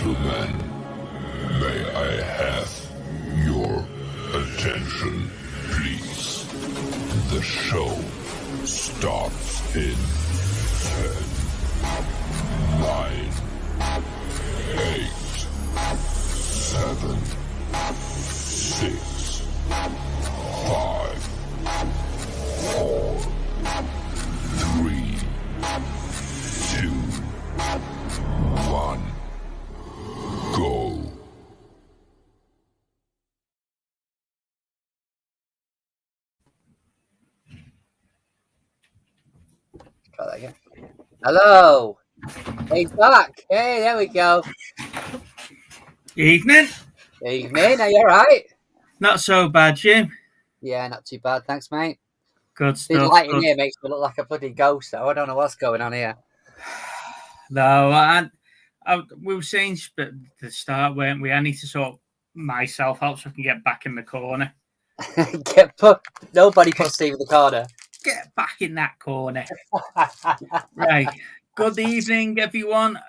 gentlemen, may I have your attention, please? The show starts in 10, 9, 8, 7, 6, 5, 4, 3, 2, 1, go. Try that again. Hello. He's back. Hey, there we go. Evening. Evening. Are you all right? Not so bad, Jim. Yeah, not too bad. Thanks, mate. Good This stuff. light in here makes me look like a bloody ghost, though. I don't know what's going on here. No, we were saying at the start, weren't we? I need to sort myself out so I can get back in the corner. Nobody put Steve in the corner. Get back in that corner. Right. Good evening, everyone.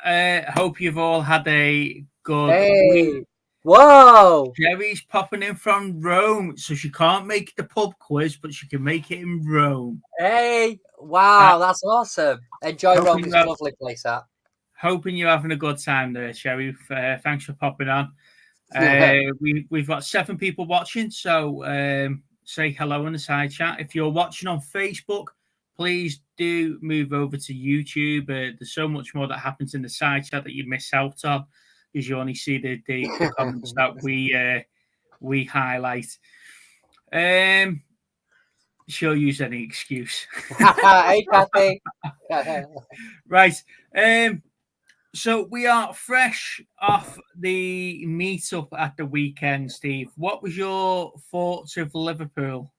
Hope you've all had a good week. Whoa! Jerry's popping in from Rome, so she can't make the pub quiz, but she can make it in Rome. Hey! Wow, that's awesome. Enjoy Rome. It's a lovely place, that. Hoping you're having a good time there, Sherry. Thanks for popping on. We've got 7 people watching, so say hello in the side chat. If you're watching on Facebook, please do move over to YouTube. There's so much more that happens in the side chat that you miss out on, because you only see the comments that we highlight. She'll use any excuse. Hey, Kathy. Right. So we are fresh off the meetup at the weekend, Steve. What was your thoughts of Liverpool?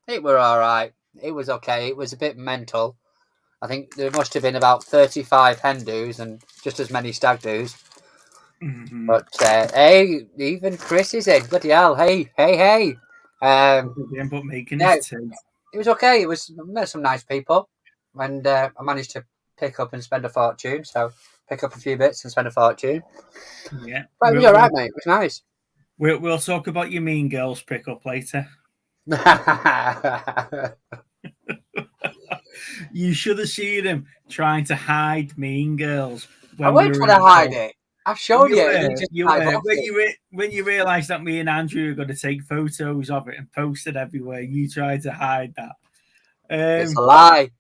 It were all right. It was okay. It was a bit mental. I think there must have been about 35 hen doos and just as many stag doos. Mm-hmm. But hey, even Chris is in. Bloody hell! Hey! But making it was okay. It was met some nice people, and I managed to pick up and spend a fortune. So pick up a few bits and spend a fortune. Yeah, but it was all right, mate. It was nice. We'll talk about your Mean Girls pickup later. You should have seen him trying to hide Mean Girls. I wasn't trying to hide it. I've shown you. When you realised that me and Andrew were going to take photos of it and post it everywhere, you tried to hide that. It's a lie.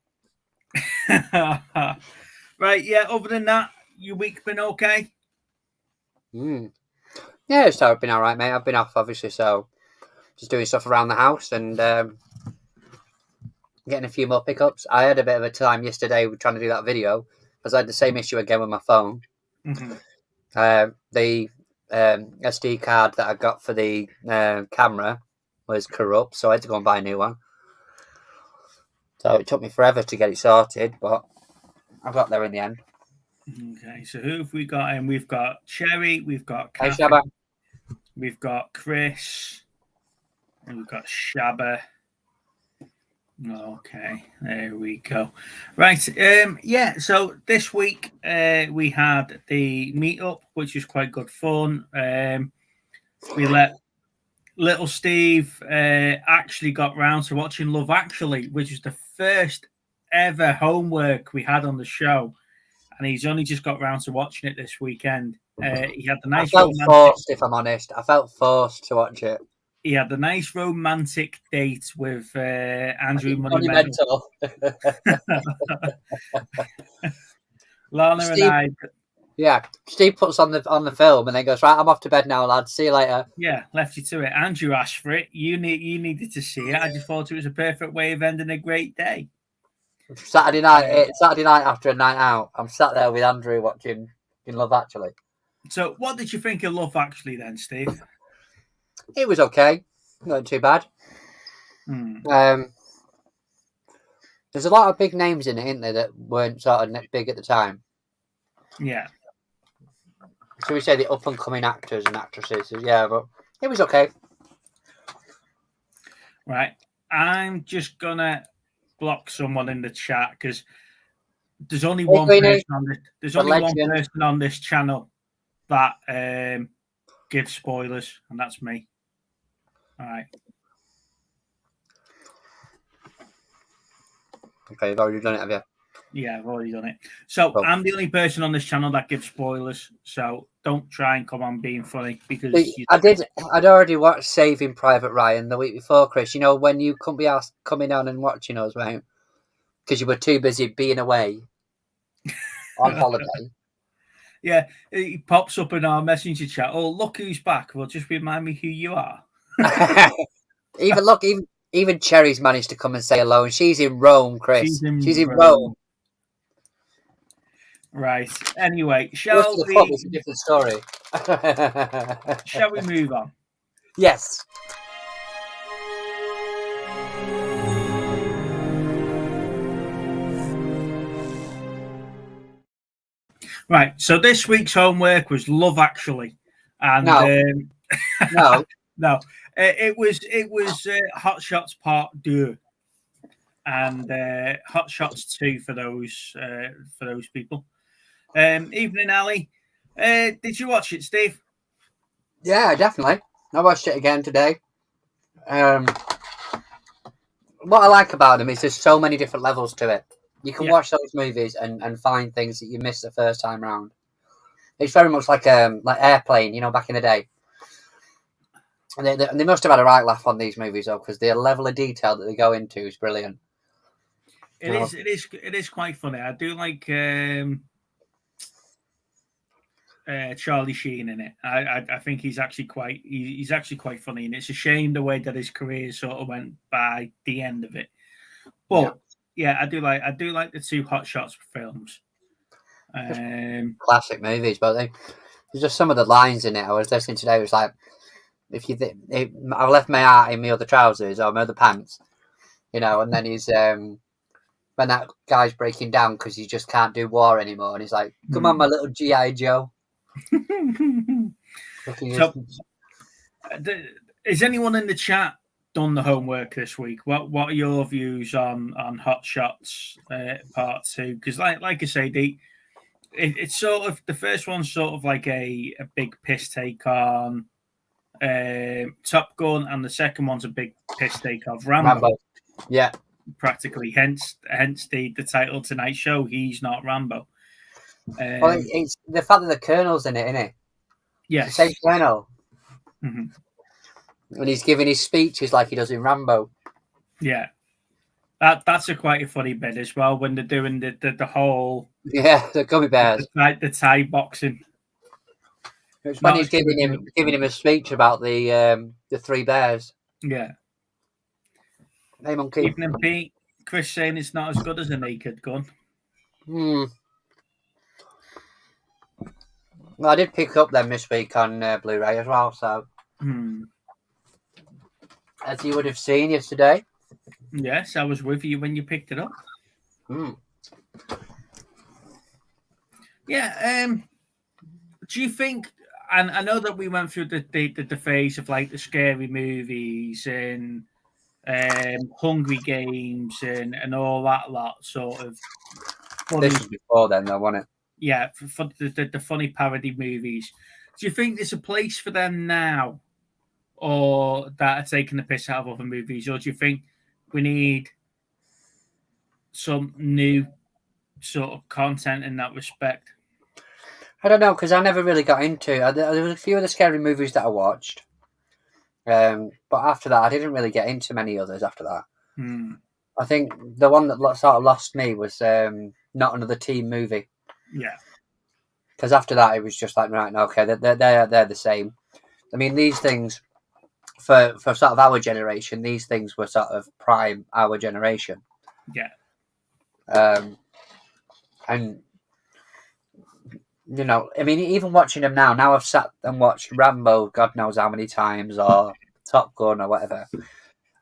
Right, yeah, other than that, your week been okay? Yeah, it's been all right, mate. I've been off, obviously, so just doing stuff around the house and getting a few more pickups. I had a bit of a time yesterday trying to do that video because I had the same issue again with my phone. Mm-hmm. The SD card that I got for the camera was corrupt, so I had to go and buy a new one. So it took me forever to get it sorted, but I got there in the end. Okay, so who have we got in? We've got Cherry, we've got Kathy, Shabba. We've got Chris, and we've got Shabba. Okay, there we go. Right, so this week we had the meetup, which was quite good fun. We let little Steve actually got round to watching Love Actually, which is the first ever homework we had on the show, and he's only just got round to watching it this weekend. He had the nice. I felt forced, if I'm honest. I felt forced to watch it. He had the nice romantic date with Andrew Monumental. Lana Steve, and I. Yeah, Steve puts on the film and then goes, right, I'm off to bed now, lads. See you later. Yeah, left you to it. Andrew asked for it. You needed to see it. I just thought it was a perfect way of ending a great day. Saturday night after a night out, I'm sat there with Andrew watching Love Actually. So, what did you think of Love Actually then, Steve? It was okay, not too bad. There's a lot of big names in it, isn't there, that weren't sort of big at the time. Yeah. So we say the up and coming actors and actresses. Yeah, but it was okay. Right, I'm just gonna block someone in the chat because there's only Hey, one Queenie. person on this. There's The only one legend. person on this channel that gives spoilers, and that's me. All right. Okay, you've already done it, have you? Yeah, I've already done it. So Cool. I'm the only person on this channel that gives spoilers. So don't try and come on being funny because See, I'd already watched Saving Private Ryan the week before, Chris. You know, when you couldn't be asked coming on and watching us, right? Because you were too busy being away on holiday. Yeah, he pops up in our messenger chat. Oh, look who's back. Well, just remind me who you are. Even Cherry's managed to come and say hello, and she's in Rome, Chris. She's in Rome. Right. Anyway, Goes shall to the pub, we? it's a different story. Shall we move on? Yes. Right. So this week's homework was Love Actually, and No. no, it was Hot Shots Part 2 and Hot Shots 2 for those people. Evening, Ali. Did you watch it, Steve? Yeah, definitely. I watched it again today. What I like about them is there's so many different levels to it. You can watch those movies and find things that you missed the first time round. It's very much like Airplane, you know, back in the day. And they must have had a right laugh on these movies though, because the level of detail that they go into is brilliant. It is quite funny. I do like Charlie Sheen in it. I think he's actually quite funny, and it's a shame the way that his career sort of went by the end of it. But yeah, I do like the two Hot Shots films. Classic movies, but there's just some of the lines in it. I was listening today. It was like, I left my heart in my other trousers or my other pants, you know, and then he's when that guy's breaking down because he just can't do war anymore, and he's like, "Come on, my little GI Joe." So, is anyone in the chat done the homework this week? What are your views on Hot Shots Part 2? Because like I say, it's sort of the first one's sort of like a big piss take on Top Gun, and the second one's a big piss take of Rambo. Yeah, practically. Hence the title tonight's show. He's not Rambo. Well, it's the fact that the Colonel's in it, isn't it? Yes, it's the same Colonel. Mm-hmm. When he's giving his speeches like he does in Rambo. Yeah, that's quite a funny bit as well when they're doing the whole the gummy bears, the Thai boxing. It's when he's giving him a speech about the three bears. Yeah. Hey, monkey. Evening, Pete. Chris saying it's not as good as a Naked Gun. Well, I did pick up them this week on Blu-ray as well, so as you would have seen yesterday. Yes, I was with you when you picked it up. Yeah. Do you think? And I know that we went through the phase of like the scary movies and Hungry Games and all that lot sort of. This was before then, though, wasn't it? Yeah, for the funny parody movies. Do you think there's a place for them now, or that are taking the piss out of other movies, or do you think we need some new sort of content in that respect? I don't know, because I never really got into it. There was a few of the scary movies that I watched, but after that, I didn't really get into many others after that. I think the one that sort of lost me was Not Another Teen Movie. Yeah. Because after that, it was just like, right, okay, they're the same. I mean, these things, for sort of our generation, these things were sort of prime our generation. Yeah. And, you know, I mean, even watching them now I've sat and watched Rambo God knows how many times, or Top Gun or whatever.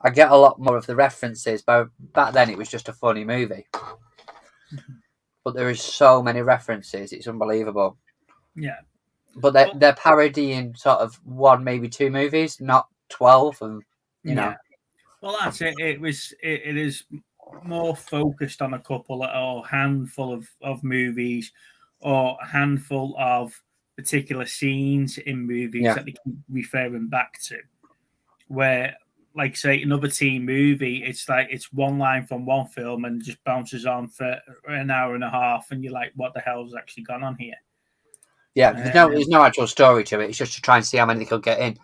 I get a lot more of the references, but back then it was just a funny movie. But there is so many references, it's unbelievable. Yeah. But they're parodying sort of one, maybe two movies, not 12, and you know. Well, that's it. It is more focused on a couple or handful of movies or a handful of particular scenes in movies that they keep referring back to. Where, like, say, another teen movie, it's like it's one line from one film and just bounces on for an hour and a half, and you're like, what the hell's actually gone on here? Yeah, there's no actual story to it. It's just to try and see how many they could get in.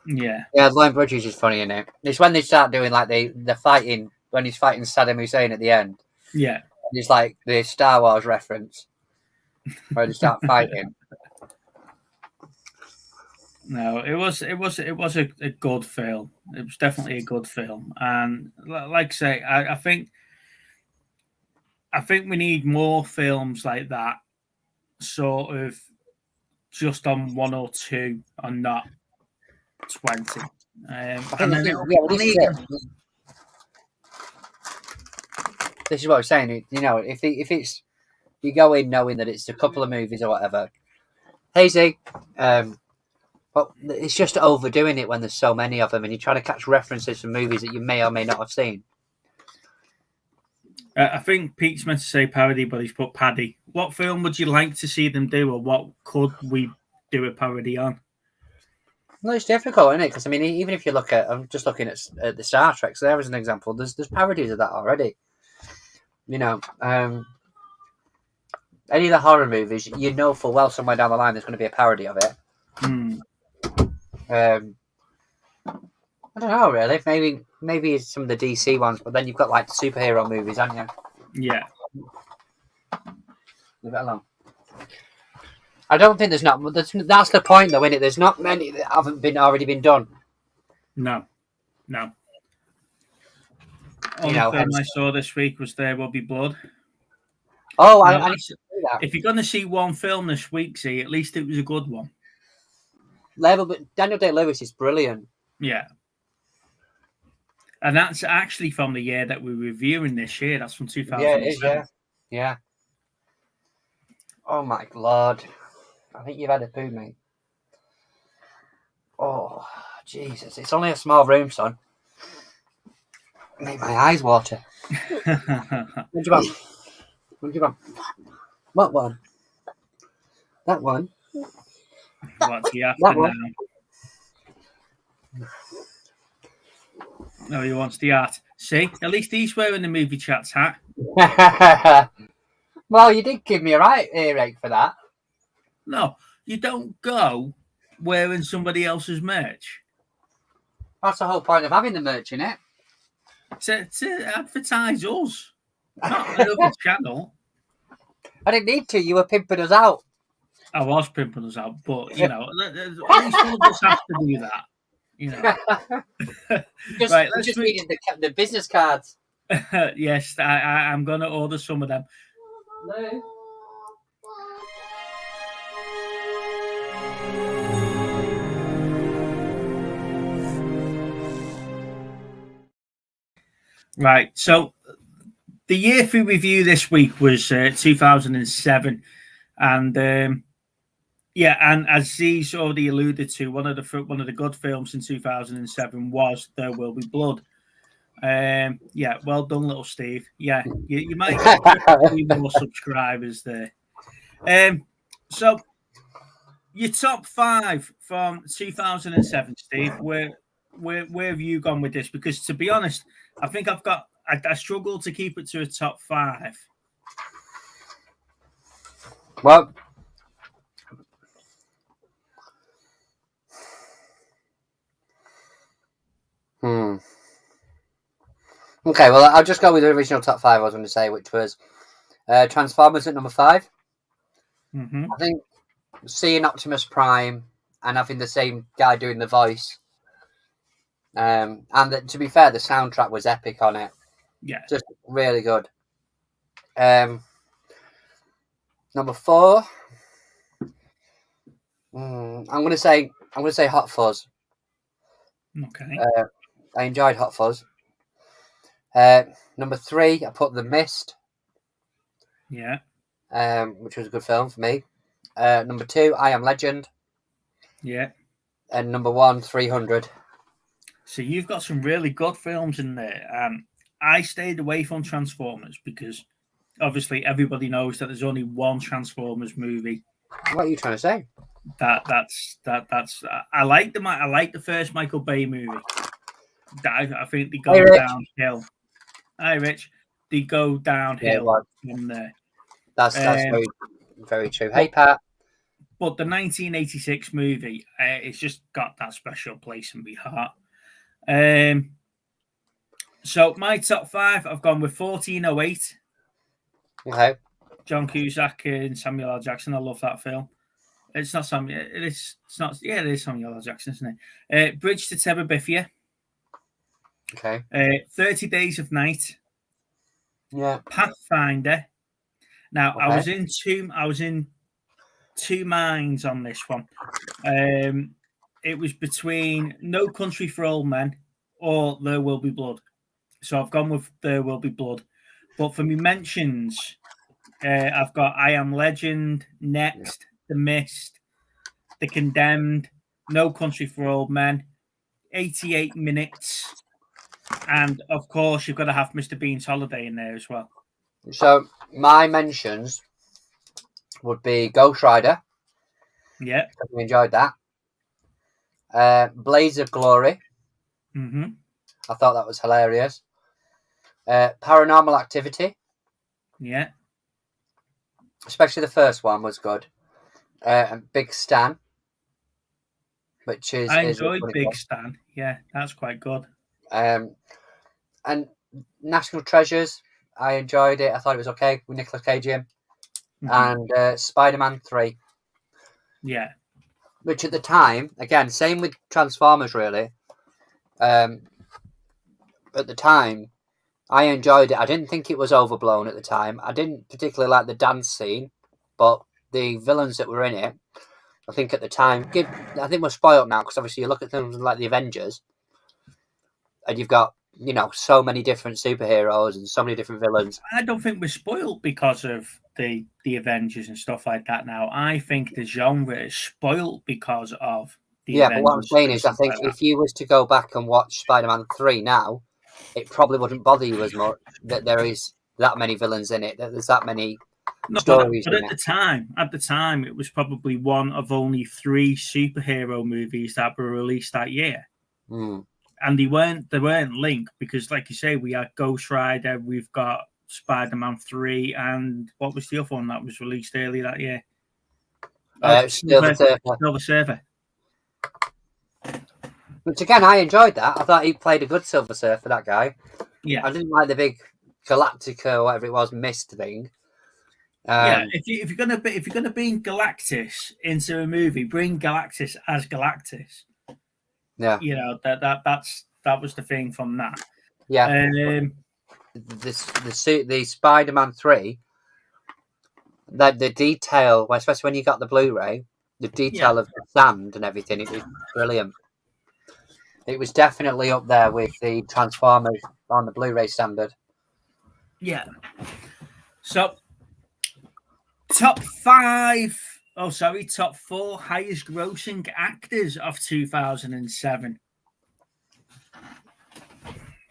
Yeah. Yeah, Line Bridges is funny in it. It's when they start doing like the fighting, when he's fighting Saddam Hussein at the end. Yeah. And it's like the Star Wars reference where they start fighting. No, it was a good film. It was definitely a good film, and like I say, I think we need more films like that, sort of just on one or two, and not 20. This is what I'm saying. You know, if it's you go in knowing that it's a couple of movies or whatever, hazy. But it's just overdoing it when there's so many of them, and you're trying to catch references from movies that you may or may not have seen. I think Pete's meant to say parody, but he's put Paddy. What film would you like to see them do, or what could we do a parody on? Well, it's difficult, isn't it? Because I mean, even if you look at, I'm just looking at the Star Trek. So there is an example. There's parodies of that already. You know, any of the horror movies, you know full well somewhere down the line there's going to be a parody of it. I don't know, really. Maybe it's some of the DC ones, but then you've got like superhero movies, haven't you? Yeah. Leave it alone. I don't think that's the point, though, isn't it? There's not many that haven't already been done. No. Only film I saw this week was There Will Be Blood. Oh, I need to see that. If you're going to see one film this week, see, at least it was a good one. Daniel Day-Lewis is brilliant. Yeah. And that's actually from the year that we're reviewing this year. That's from 2007. Yeah, it is, yeah. Oh, my Lord. I think you've had a poo, mate. Oh, Jesus. It's only a small room, son. Make my eyes water. What do you want? What one? That one? What's he after now? No, he wants the art. See, at least he's wearing the movie chat's hat. Well, you did give me a right earache for that. No, you don't go wearing somebody else's merch. That's the whole point of having the merch in it. To advertise us, not another channel. I didn't need to. You were pimping us out. I was pimping us out, but you know, at least one of us have to do that. You know. Right, let's just reading the business cards. Yes, I'm going to order some of them. No. Right, so the year for review this week was 2007, and and as he's already alluded to, one of the good films in 2007 was There Will Be Blood. Well done, little Steve. Yeah, you might get a few more subscribers there. So your top 5 from 2007, Steve. Where have you gone with this? Because to be honest, I think I struggle to keep it to a top 5. Well, okay, well, I'll just go with the original top 5 I was going to say, which was Transformers at number 5. Mm-hmm. I think seeing Optimus Prime and having the same guy doing the voice, and to be fair, the soundtrack was epic on it. Yeah, just really good. Number 4, I'm going to say Hot Fuzz. Okay. I enjoyed Hot Fuzz. Number 3, I put The Mist. Yeah. Which was a good film for me. Number 2, I Am Legend. Yeah. And number 1, 300. So you've got some really good films in there. I stayed away from Transformers because obviously everybody knows that there's only one Transformers movie. What are you trying to say? That's I like the first Michael Bay movie. I think they go Hey, Rich. downhill. Hi, Rich. They go downhill from there. That's very, very true. Hey, Pat. But the 1986 movie, it's just got that special place in my heart. So my top 5, I've gone with 1408. Okay. John Cusack and Samuel L. Jackson. I love that film. It's not Samuel. It's not. Yeah, it is Samuel L. Jackson, isn't it? Bridge to Terabithia. Okay. 30 Days of Night. Yeah. Pathfinder. Now Okay. I was in two minds on this one. It was between No Country for Old Men or There Will Be Blood. So I've gone with There Will Be Blood. But for me mentions, I've got I Am Legend, Next, The Mist, The Condemned, No Country for Old Men, 88 Minutes, and of course you've got to have Mr. Bean's Holiday in there as well. So my mentions would be Ghost Rider. Yeah. We enjoyed that. Blades of Glory. Mm-hmm. I thought that was hilarious. Paranormal Activity. Yeah. Especially the first one was good. And Big Stan. Which is... I enjoyed Big Stan. Yeah, that's quite good. And National Treasures. I enjoyed it. I thought it was okay with Nicolas Cage in. Mm-hmm. And Spider-Man 3. Yeah. Which at the time, again, same with Transformers, really. At the time, I enjoyed it. I didn't think it was overblown at the time. I didn't particularly like the dance scene, but the villains that were in it, I think at the time, I think we're spoiled now because obviously you look at things like the Avengers, and you've got, you know, so many different superheroes and so many different villains. I don't think we're spoiled because of the Avengers and stuff like that now. I think the genre is spoiled because of the Avengers. But what I'm saying is I think if you was to go back and watch Spider-Man 3 now, it probably wouldn't bother you as much that there is that many villains in it, that there's that many stories but at the time, it was probably one of only 3 superhero movies that were released that year. Mm. And they weren't linked because, like you say, we had Ghost Rider, we've got Spider-Man 3, and what was the other one that was released earlier that year? Silver Surfer. Which again, I enjoyed that. I thought he played a good Silver Surfer, that guy. Yeah, I didn't like the big Galactica or whatever it was mist thing. If you're gonna bring Galactus into a movie, bring Galactus as Galactus. Yeah, you know that was the thing from that. Yeah, the Spider-Man 3, that the detail, especially when you got the Blu-ray, the detail of the sand and everything, it was brilliant. It was definitely up there with the Transformers on the Blu-ray standard. Yeah. So, top 4 highest grossing actors of 2007.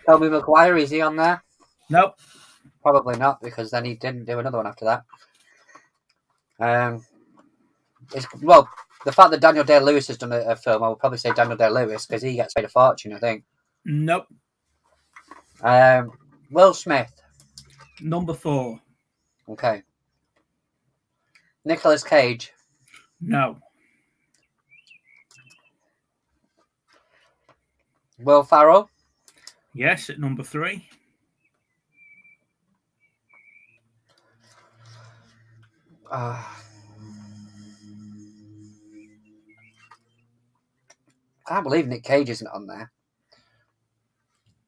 Tobey Maguire, is he on there? Nope. Probably not, because then he didn't do another one after that. The fact that Daniel Day-Lewis has done a film, I would probably say Daniel Day-Lewis, because he gets paid a fortune, I think. Nope. Will Smith. Number 4. Okay. Nicolas Cage. No. Will Ferrell. Yes, at number 3. I can't believe Nick Cage isn't on there.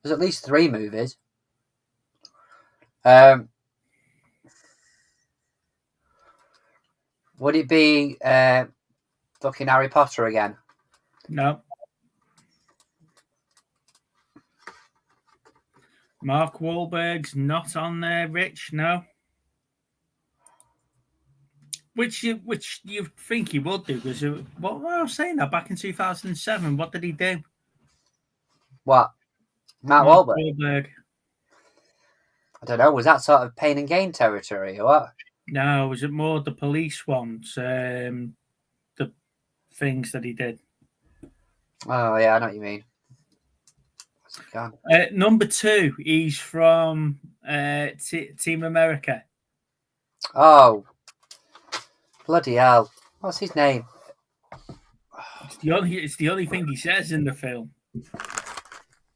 There's at least 3 movies. Would it be fucking Harry Potter again? No. Mark Wahlberg's not on there, Rich. No. Which you think he would do, because what I was saying that back in 2007, what did he do? What? Mark Wahlberg. I don't know. Was that sort of pain and gain territory or what? No, was it more the police ones? The things that he did. Oh yeah, I know what you mean. What's it gone? Number 2, he's from Team America. Oh, bloody hell! What's his name? It's the only thing he says in the film.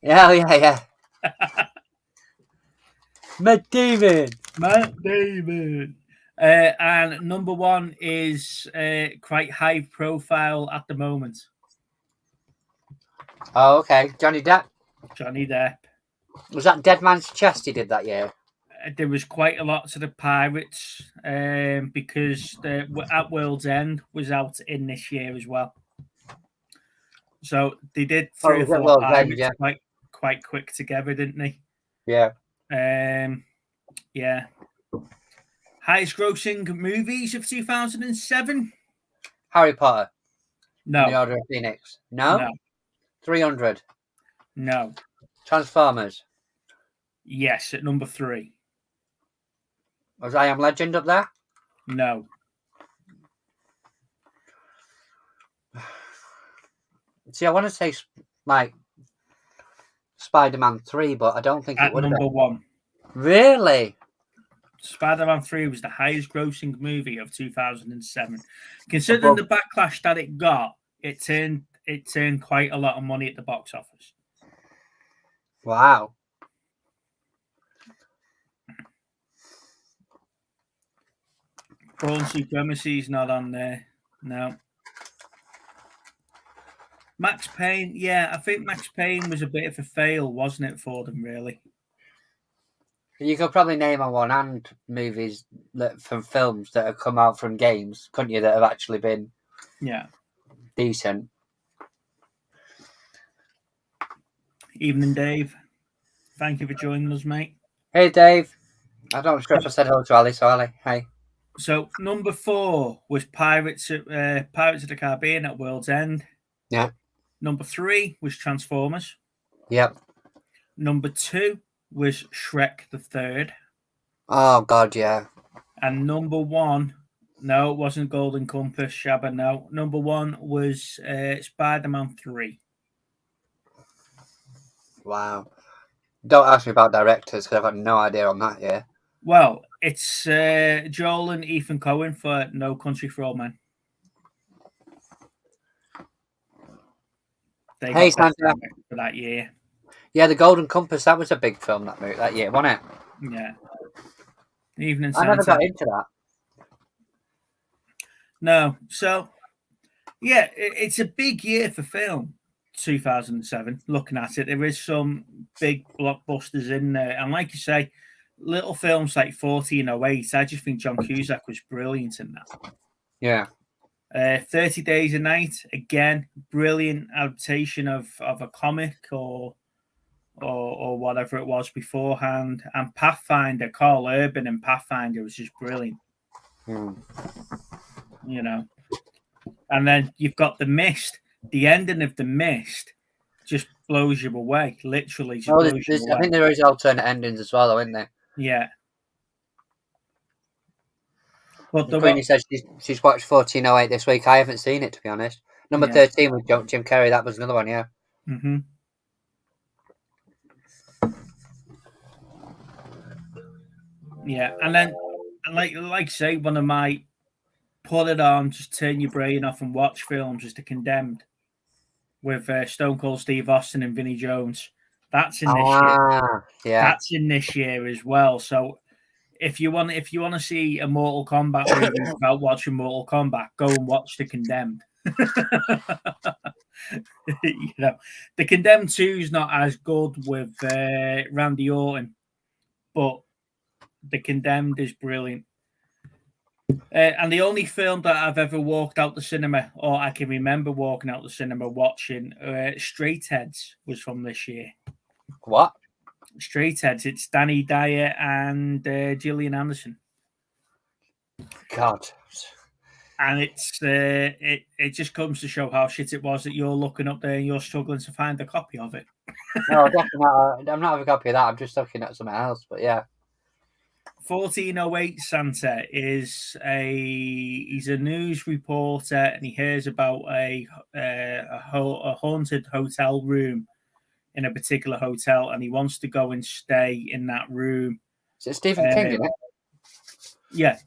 Yeah. Matt Damon. And number 1 is quite high profile at the moment. Oh, okay. Johnny Depp. Johnny Depp. Was that Dead Man's Chest he did that year? There was quite a lot to the Pirates because At World's End was out in this year as well. So they did 3 or 4 Pirates quite quick together, didn't they? Yeah. Yeah. Highest grossing movies of 2007? Harry Potter. No. The Order of Phoenix. No? 300. No. Transformers. Yes, at number 3. Was I Am Legend up there? No. See, I want to say like Spider-Man 3, but I don't think it would have been. At number 1. Really? Spider-Man 3 was the highest grossing movie of 2007. Considering the backlash that it got, it turned quite a lot of money at the box office. Wow. Born Supremacy is not on there. No. Max Payne, I think Max Payne was a bit of a fail, wasn't it, for them, really? You could probably name on one hand movies from films that have come out from games, couldn't you, that have actually been decent? Evening, Dave. Thank you for joining us, mate. Hey, Dave. I don't know if I said hello to Ali, so Ali, hey. So, number 4 was Pirates of the Caribbean at World's End. Yeah. Number 3 was Transformers. Yep. Number 2 was Shrek the Third. Oh, God, yeah. And number 1, no, it wasn't Golden Compass, Shabba, no. Number 1 was Spider-Man 3. Wow. Don't ask me about directors, because I've got no idea on that yet. Well, it's Joel and Ethan Coen for No Country for Old Men. They got Sandra. For that year. Yeah, The Golden Compass, that was a big film that year, wasn't it? Yeah. Evening I never got into that. No. So, yeah, it's a big year for film, 2007, looking at it. There is some big blockbusters in there. And like you say, little films like 1408, I just think John Cusack was brilliant in that. Yeah. 30 Days a Night, again, brilliant adaptation of a comic or whatever it was beforehand. And Pathfinder, Carl Urban and Pathfinder was just brilliant. You know. And then you've got The Mist. The ending of The Mist just blows you away. Literally just blows you away. I think there is alternate endings as well, though, isn't there? Yeah. But Queenie says she's watched 1408 this week. I haven't seen it, to be honest. Number 13 with Jim Carrey. That was another one, yeah. Mm-hmm. Yeah, and then, like say, one of my put it on, just turn your brain off and watch films is The Condemned with Stone Cold Steve Austin and Vinnie Jones. That's in this year. Yeah. That's in this year as well. So if you want to see a Mortal Kombat movie without watching Mortal Kombat, go and watch The Condemned. You know, The Condemned 2 is not as good with Randy Orton, but The Condemned is brilliant. And the only film that I've ever walked out the cinema, or I can remember walking out the cinema watching, Straight Heads, was from this year. What? Straight Heads. It's Danny Dyer and Gillian Anderson. God. And it's it just comes to show how shit it was that you're looking up there and you're struggling to find a copy of it. No, definitely not. I'm not having a copy of that. I'm just looking at something else. But yeah. 1408 Santa is he's a news reporter, and he hears about a haunted hotel room in a particular hotel, and he wants to go and stay in that room. Is it Stephen King, isn't it? Yeah,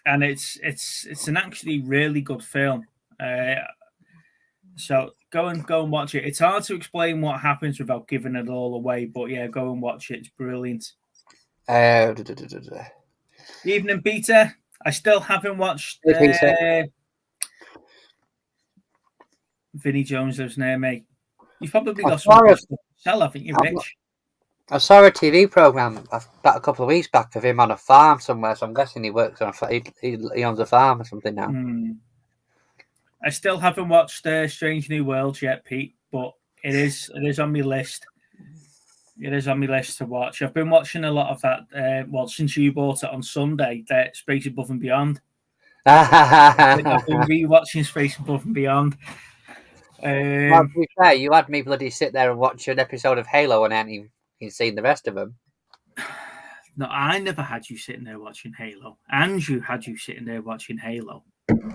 and it's an actually really good film. So go and watch it. It's hard to explain what happens without giving it all away, but yeah, go and watch it. It's brilliant. Evening, Peter. I still haven't watched Vinnie Jones Lives Near Me. You've probably got some good stuff to sell, haven't you, Rich? I saw a TV program about a couple of weeks back of him on a farm somewhere, so I'm guessing he works on a farm. He owns a farm or something now. I still haven't watched Strange New Worlds yet, Pete, but it is on my list. It is on my list to watch. I've been watching a lot of that. Since you bought it on Sunday, that Space Above and Beyond. I've been rewatching Space Above and Beyond. Well, to be fair, you had me bloody sit there and watch an episode of Halo and hadn't even seen the rest of them. No, I never had you sitting there watching Halo. Andrew had you sitting there watching Halo.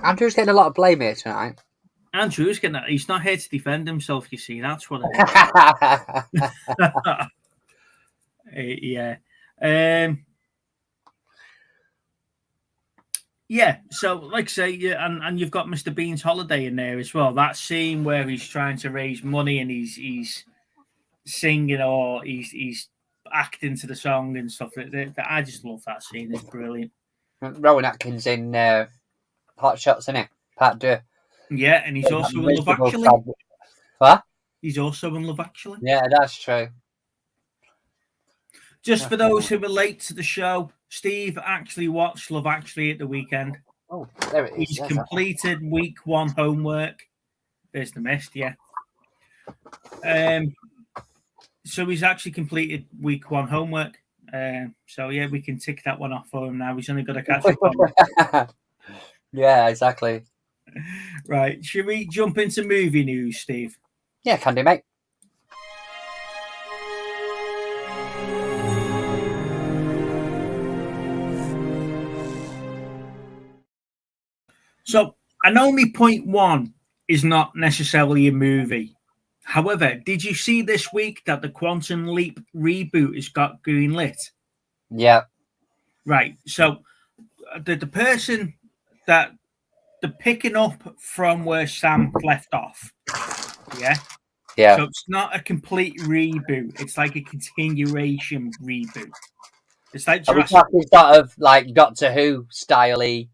Andrew's getting a lot of blame here tonight. Andrew's getting that. He's not here to defend himself, you see. That's what it is. Yeah. Yeah, so like I say, and you've got Mr. Bean's holiday in there as well. That scene where he's trying to raise money and he's singing or he's acting to the song and stuff. I just love that scene. It's brilliant. Rowan Atkins in Hot Shots, isn't it? Part 2. Yeah, and he's also in Love Actually. What? He's also in Love Actually. Yeah, that's true. Just for those who relate to the show, Steve actually watched Love Actually at the weekend. Oh, there it is. He's completed week 1 homework. There's the mist, yeah. So he's actually completed week 1 homework. So yeah, we can tick that one off for him now. He's only got to catch up on. Yeah, exactly. Right. Should we jump into movie news, Steve? Yeah, can do, mate. So, Anomaly Point 1 is not necessarily a movie. However, did you see this week that the Quantum Leap reboot has got greenlit? Yeah. Right. So, the person that they're picking up from where Sam left off. Yeah. Yeah. So it's not a complete reboot. It's like a continuation reboot. It's like Jurassic. Sort of like Doctor Who style-y.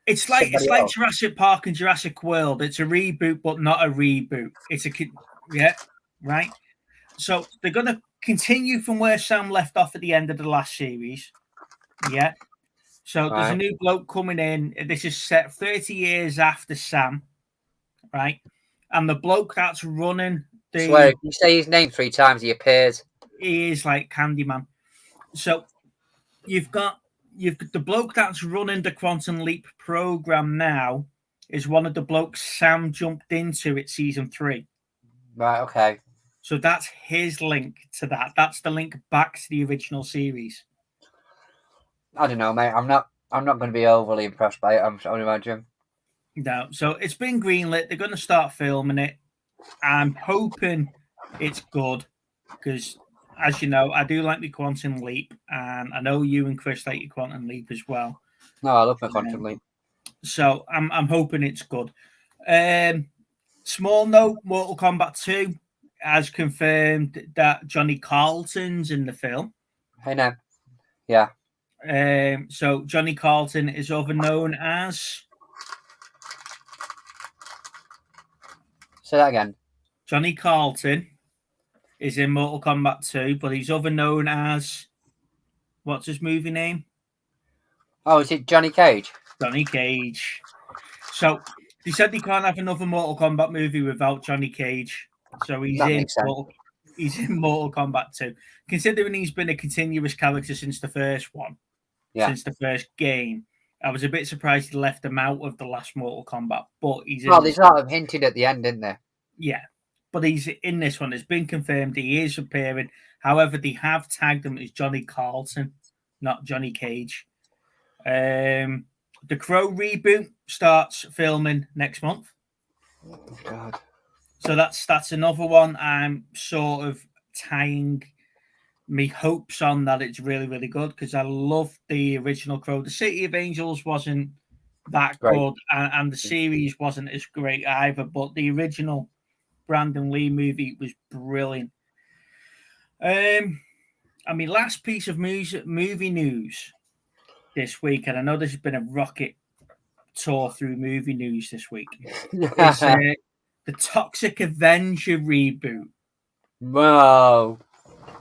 It's like Jurassic Park and Jurassic World. It's a reboot, but not a reboot. It's right. So they're going to continue from where Sam left off at the end of the last series. Yeah. So there's a new bloke coming in. This is set 30 years after Sam, right? And the bloke that's running the... Swear, if you say his name 3 times, he appears. He is like Candyman. So you've got the bloke that's running the Quantum Leap program now is one of the blokes Sam jumped into at season 3. Right, okay. So that's his link to that. That's the link back to the original series. I don't know, mate. I'm not going to be overly impressed by it. I would imagine. No, so it's been greenlit. They're going to start filming it. I'm hoping it's good because, as you know, I do like the Quantum Leap, and I know you and Chris like your Quantum Leap as well. No, I love my Quantum Leap. So I'm hoping it's good. Small note: Mortal Kombat 2 has confirmed that Johnny Carlton's in the film. Hey, now, yeah. So Johnny Carlton is other known as. Say that again. Johnny Carlton is in Mortal Kombat 2, but he's other known as. What's his movie name? Oh, is it Johnny Cage? Johnny Cage. So they said they can't have another Mortal Kombat movie without Johnny Cage. So he's in Mortal Kombat 2. Considering he's been a continuous character since the first one, since the first game, I was a bit surprised he left him out of the last Mortal Kombat. But he's they sort of hinted at the end, didn't they? Yeah. But he's in this one. It's been confirmed he is appearing. However, they have tagged him as Johnny Carlton. not Johnny Cage. The Crow reboot starts filming next month. Oh, God. So that's another one I'm sort of tying me hopes on that it's really, really good, because I love the original Crow. The City of Angels wasn't that Great. good, and the series wasn't as great either, but the original Brandon Lee movie was brilliant. I mean, last piece of movie news this week, and I know this has been a rocket tour through movie news this week, is the Toxic Avenger reboot. Whoa.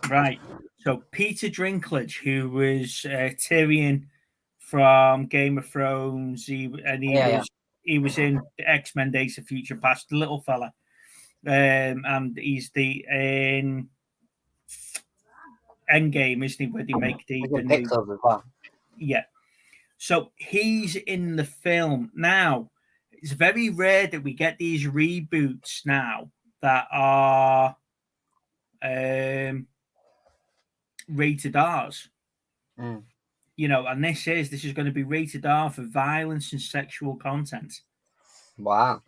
Right. So Peter Dinklage, who was Tyrion from Game of Thrones, he was in the X-Men Days of Future Past, the little fella, and he's in Endgame, isn't he? Where they make the new, as well. yeah. So he's in the film now. It's very rare that we get these reboots now that are rated R's. You know, and this is going to be rated R for violence and sexual content. Wow.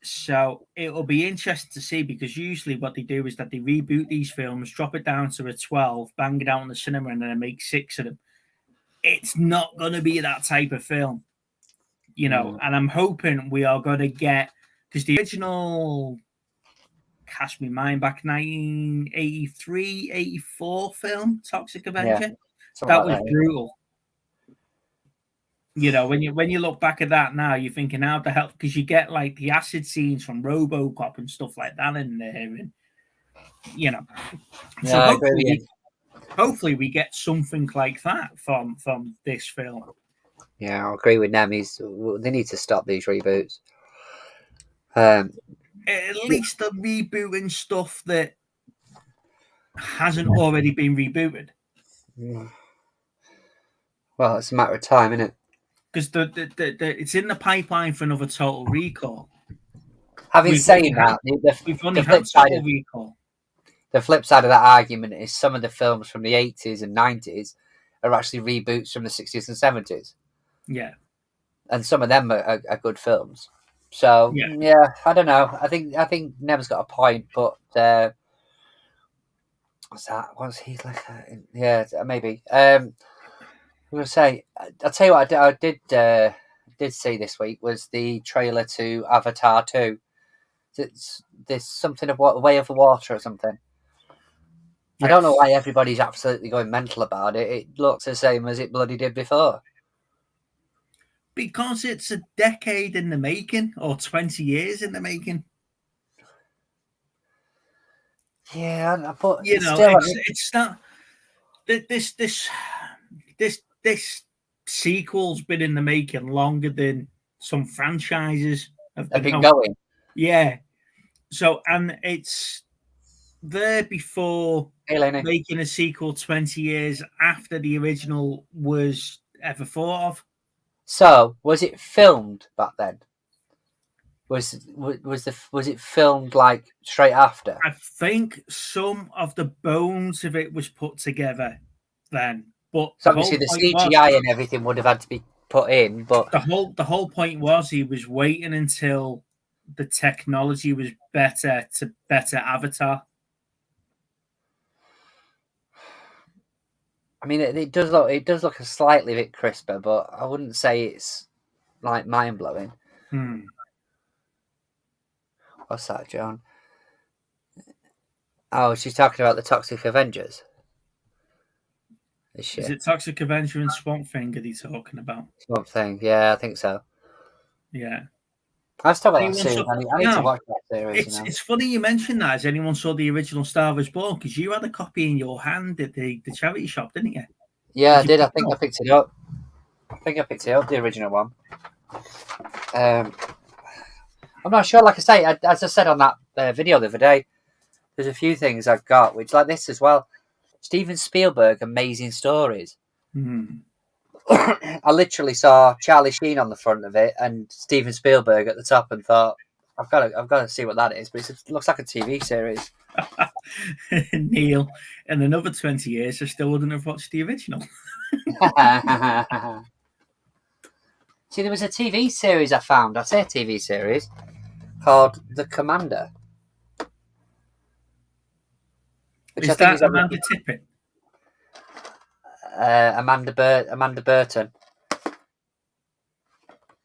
So it'll be interesting to see, because usually what they do is that they reboot these films, drop it down to a 12, bang it out in the cinema, and then make 6 of them. It's not going to be that type of film, you know, and I'm hoping we are going to get, because the original, cast me mind back, 1983, 84 film, Toxic Avenger, that was brutal. You know, when you look back at that now, you're thinking, how the hell? Because you get like the acid scenes from RoboCop and stuff like that in there, and you know. Yeah, so hopefully we get something like that from this film. Yeah, I agree with them. They need to stop these reboots. At least they're rebooting stuff that hasn't already been rebooted. Well, it's a matter of time, isn't it? Because it's in the pipeline for another Total Recall. Having said that, we've only had Total Recall. The flip side of that argument is some of the films from the 80s and 90s are actually reboots from the 60s and 70s. Yeah. And some of them are good films. So, yeah, I don't know. I think Nem's got a point, but what's that? Was he like yeah, maybe. I'm going to say, I'll tell you what I did see this week was the trailer to Avatar 2. There's something of what, Way of the Water or something. Yes. I don't know why everybody's absolutely going mental about it. It looks the same as it bloody did before. Because it's a decade in the making, or 20 years in the making. Yeah, but you know, still, it's not. This sequel's been in the making longer than some franchises have been going. Yeah. So, and it's there before making a sequel 20 years after the original was ever thought of. So, was it filmed back then? Was it filmed like straight after? I think some of the bones of it was put together then, but so obviously the CGI and everything would have had to be put in. But the whole point was he was waiting until the technology was better to better Avatar. I mean, it does look a slightly bit crisper, but I wouldn't say it's like mind blowing. What's that, John? Oh, she's talking about the Toxic Avengers. Is it Toxic Avenger and Swamp Thing that he's talking about? Swamp Thing, yeah, I think so. Yeah. I've still got that series. I need to watch that series. It's funny you mentioned that. Has anyone saw the original Star Wars Born? Because you had a copy in your hand at the charity shop, didn't you? Yeah, I did. I think I picked it up. The original one. I'm not sure. Like I say, as I said on that video the other day, there's a few things I've got, which like this as well. Steven Spielberg, Amazing Stories. I literally saw Charlie Sheen on the front of it and Steven Spielberg at the top, and thought, I've got to see what that is. But it looks like a TV series. Neil, in another 20 years, I still wouldn't have watched the original. See, there was a TV series I found. I say a TV series called The Commander. Which Is that Amanda Tippett? Amanda Burton.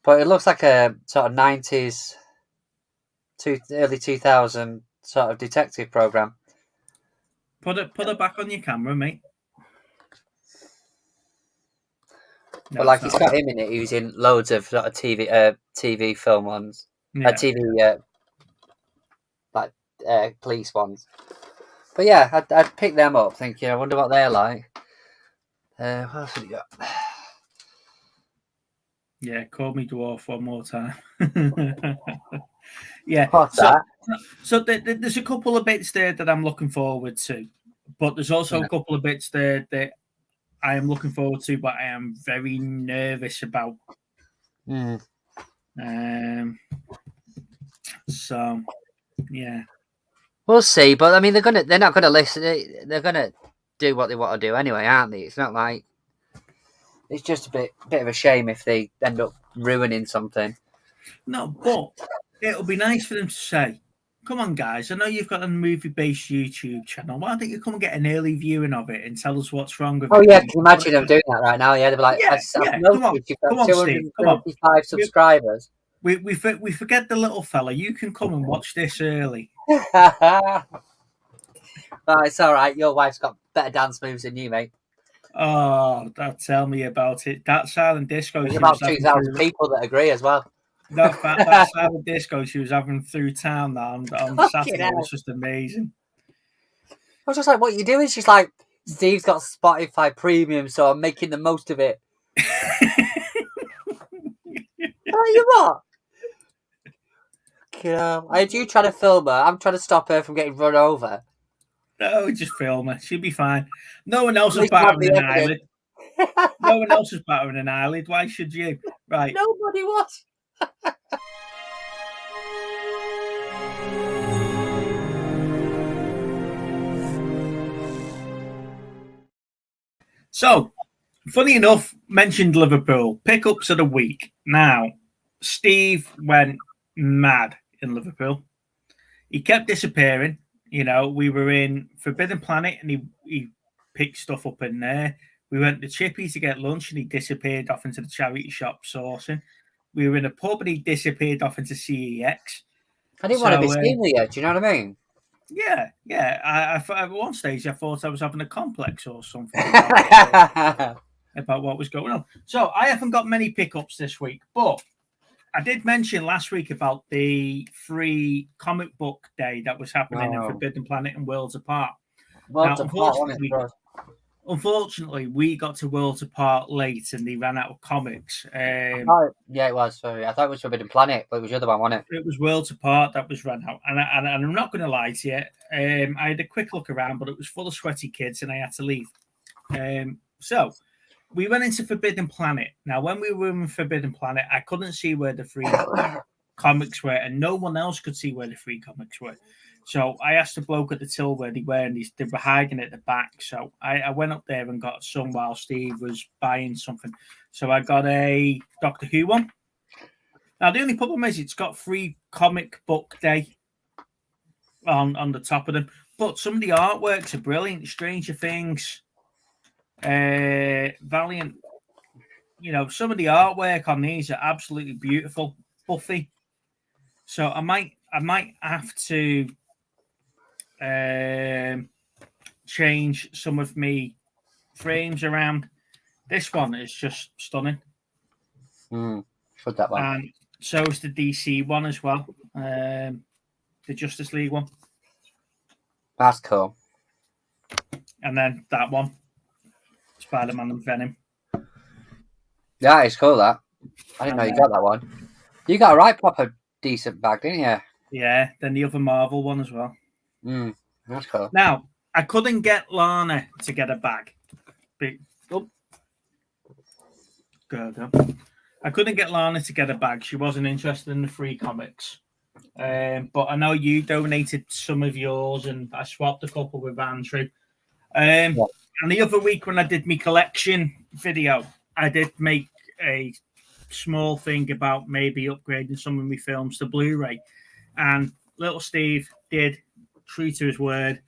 But it looks like a sort of 90s, early 2000 sort of detective program. Put it back on your camera, mate. No, but like it's got him in it. He was in loads of sort of TV film ones, TV police ones. But yeah, I'd pick them up. Thinking, I wonder what they're like. What else have you got? Yeah, call me dwarf one more time. Yeah. So there's a couple of bits there that I'm looking forward to, but there's also a couple of bits there that I am looking forward to, but I am very nervous about. So yeah, we'll see. But I mean, they're not gonna listen. They're gonna do what they want to do anyway, aren't they? It's not like it's just a bit of a shame if they end up ruining something. No, but it'll be nice for them to say, "Come on, guys! I know you've got a movie-based YouTube channel. Why don't you come and get an early viewing of it and tell us what's wrong with it?" Oh yeah, can you imagine them doing that right now? Yeah, they'd be like, come on, you've got 235 subscribers. We forget the little fella. You can come and watch this early. Oh, it's all right. Your wife's got better dance moves than you, mate. Oh, tell me about it. That silent disco. There's about 2,000 people that agree as well. That silent disco she was having through town on Saturday was just amazing. I was just like, what are you doing? She's like, Steve's got Spotify Premium, so I'm making the most of it. You what? I had you trying to film her. I'm trying to stop her from getting run over. No, just film her. She'll be fine. No one else is battering an eyelid. No one else is battering an eyelid. Why should you? Right. Nobody was. So, funny enough, mentioned Liverpool. Pickups of the week. Now, Steve went mad in Liverpool. He kept disappearing. You know, we were in Forbidden Planet and he picked stuff up in there. We went to Chippy to get lunch and he disappeared off into the charity shop sourcing. We were in a pub and he disappeared off into CEX. I didn't want to be seen with you. Do you know what I mean? Yeah. I at one stage I thought I was having a complex or something about what was going on. So I haven't got many pickups this week, but I did mention last week about the free comic book day that was happening in Forbidden Planet and Worlds Apart. Unfortunately, we got to Worlds Apart late and they ran out of comics. Yeah, it was. Sorry, I thought it was Forbidden Planet, but it was the other one, wasn't it? It was Worlds Apart that was run out. And I'm not going to lie to you. I had a quick look around, but it was full of sweaty kids and I had to leave. So we went into Forbidden Planet. Now, when we were in Forbidden Planet, I couldn't see where the free comics were, and no one else could see where the free comics were. So I asked the bloke at the till where they were, and they were hiding at the back. So I went up there and got some while Steve was buying something. So I got a Doctor Who one. Now, the only problem is it's got free comic book day on the top of them. But some of the artworks are brilliant. Stranger Things, Valiant. You know, some of the artwork on these are absolutely beautiful. Buffy. So I might have to change some of me frames around. This one is just stunning. Should that one. And so is the DC one as well. The Justice League one. That's cool. And then that one. Spider-Man and Venom. Yeah, it's cool, that. I didn't know you got that one. You got a right proper decent bag, didn't you? Yeah, then the other Marvel one as well. That's cool. Now, I couldn't get Lana to get a bag. I couldn't get Lana to get a bag. She wasn't interested in the free comics. But I know you donated some of yours and I swapped a couple with Andrew. And the other week when I did my collection video, I did make a small thing about maybe upgrading some of my films to Blu-ray, and little Steve did, true to his word,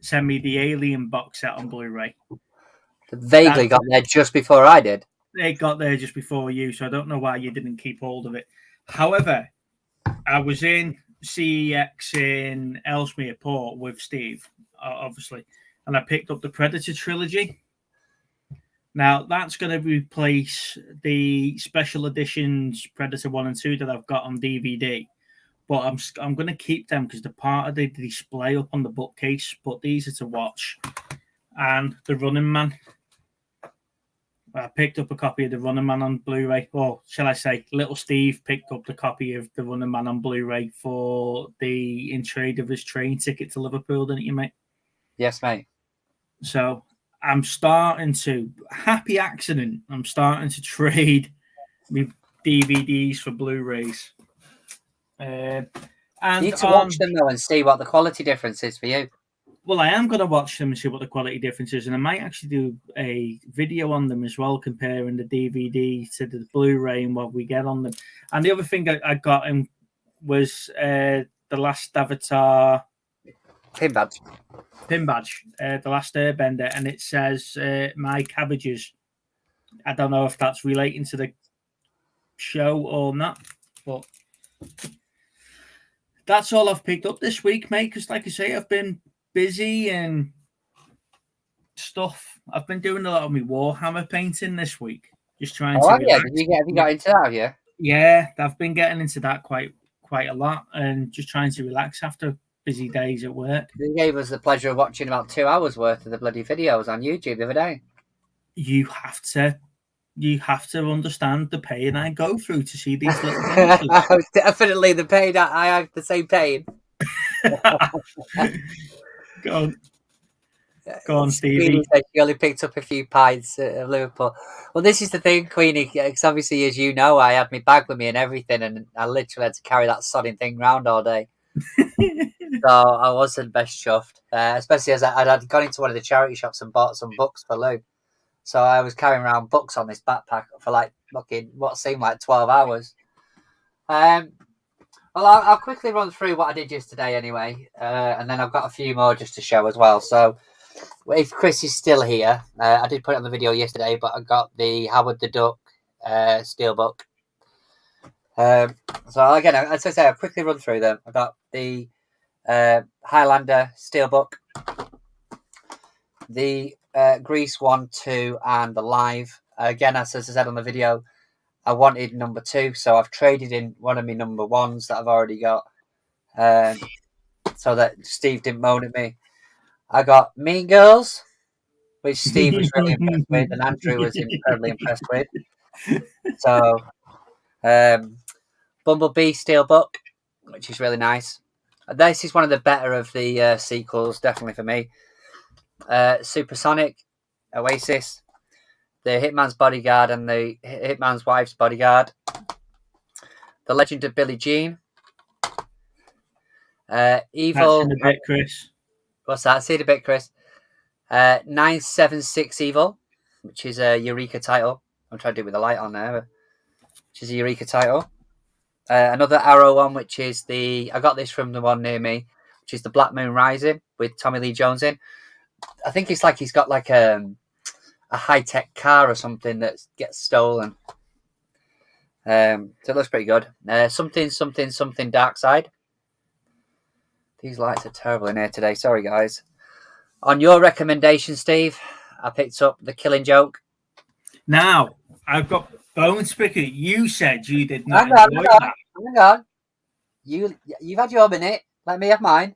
send me the Alien box set on Blu-ray. Vaguely got there just before I did. It got there just before you, so I don't know why you didn't keep hold of it. However, I was in CEX in Ellesmere Port with Steve, obviously, and I picked up the Predator trilogy. Now, that's going to replace the special editions Predator 1 and 2 that I've got on DVD. But I'm going to keep them because they're part of the display up on the bookcase. But these are to watch. And The Running Man. I picked up a copy of The Running Man on Blu-ray. Or shall I say, little Steve picked up the copy of The Running Man on Blu-ray for the in trade of his train ticket to Liverpool, didn't you, mate? Yes, mate. So I'm starting to, happy accident, I'm starting to trade my DVDs for Blu-rays. And You need to watch them though and see what the quality difference is for you. Well, I am going to watch them and see what the quality difference is, and I might actually do a video on them as well, comparing the DVD to the Blu-ray and what we get on them. And the other thing I got him was The Last Avatar Pin badge. The Last Airbender, and it says My Cabbages. I don't know if that's relating to the show or not, but that's all I've picked up this week, mate, because like I say, I've been busy and stuff. I've been doing a lot of my Warhammer painting this week, just trying to relax. Have you got into that, have you? Yeah, I've been getting into that quite a lot, and just trying to relax after busy days at work. You gave us the pleasure of watching about 2 hours worth of the bloody videos on YouTube the other day. You have to understand the pain I go through to see these little monsters. Definitely the pain. I have the same pain. Go on, Stevie. She only picked up a few pints of Liverpool. Well, this is the thing, Queenie, because obviously, as you know, I had my bag with me and everything, and I literally had to carry that sodding thing around all day. So I wasn't best chuffed, especially as I'd gone into one of the charity shops and bought some books for Lou. So I was carrying around books on this backpack for like what seemed like 12 hours. Well, I'll quickly run through what I did yesterday anyway, and then I've got a few more just to show as well. So if Chris is still here, I did put it on the video yesterday, but I got the Howard the Duck steelbook. So again, as I say, I'll quickly run through them. I got the Highlander steelbook, the Grease 1, 2, and the Live. Again, as I said on the video, I wanted number 2, so I've traded in one of my number 1s that I've already got, so that Steve didn't moan at me. I got Mean Girls, which Steve was really impressed with, and Andrew was incredibly impressed with. So, Bumblebee steelbook, which is really nice. This is one of the better of the sequels, definitely for me. Supersonic, Oasis, the Hitman's Bodyguard and the Hitman's Wife's Bodyguard, The Legend of Billie Jean, Evil. That's in a bit, Chris. What's that? See it a bit, Chris. 976 Evil, which is a Eureka title. I'm trying to do it with the light on there, which is a Eureka title. Another Arrow one, which is I got this from the one near me, which is the Black Moon Rising with Tommy Lee Jones in. I think it's like he's got like a high-tech car or something that gets stolen. So it looks pretty good. Something Dark Side. These lights are terrible in here today. Sorry, guys. On your recommendation, Steve, I picked up The Killing Joke. Now, I've got bones picking. You said you did not Hang enjoy that. Hang on. You've had your minute. Let me have mine.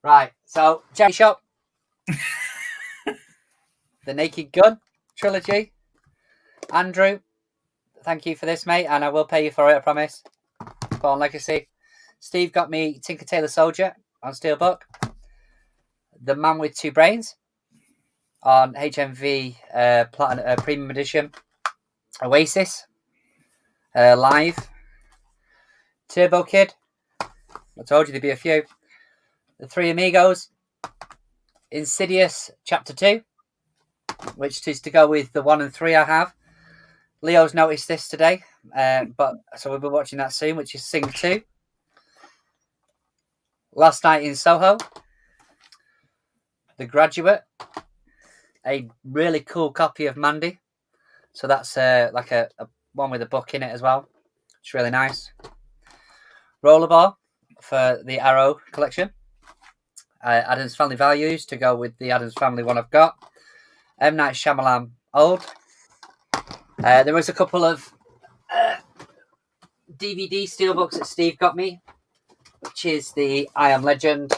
Right, so Charity Shop, The Naked Gun trilogy. Andrew, thank you for this, mate, and I will pay you for it, I promise. Born Legacy. Steve got me Tinker Tailor Soldier on Steelbook. The Man with Two Brains on HMV Platinum Premium Edition. Oasis, Live. Turbo Kid. I told you there'd be a few. The Three Amigos, Insidious Chapter 2, which is to go with the 1 and 3 I have. Leo's noticed this today, but so we'll be watching that soon, which is Sing 2. Last Night in Soho, The Graduate, a really cool copy of Mandy. So that's like a one with a book in it as well. It's really nice. Rollerball for the Arrow collection. Addams Family Values to go with the Addams Family one I've got. M. Night Shyamalan Old. There was a couple of DVD steelbooks that Steve got me, which is the I Am Legend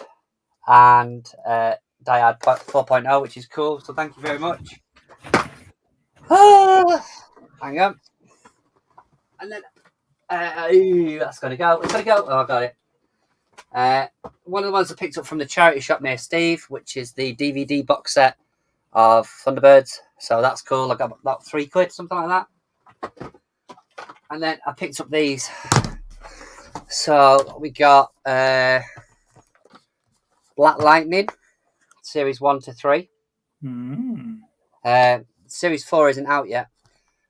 and Die Hard 4.0, which is cool. So thank you very much. Hang on. And then that's got to go. It's got to go. Oh, I got it. One of the ones I picked up from the charity shop near Steve, which is the DVD box set of Thunderbirds. So that's cool. I got about £3, something like that. And then I picked up these. So we got Black Lightning, series 1 to 3. Series 4 isn't out yet,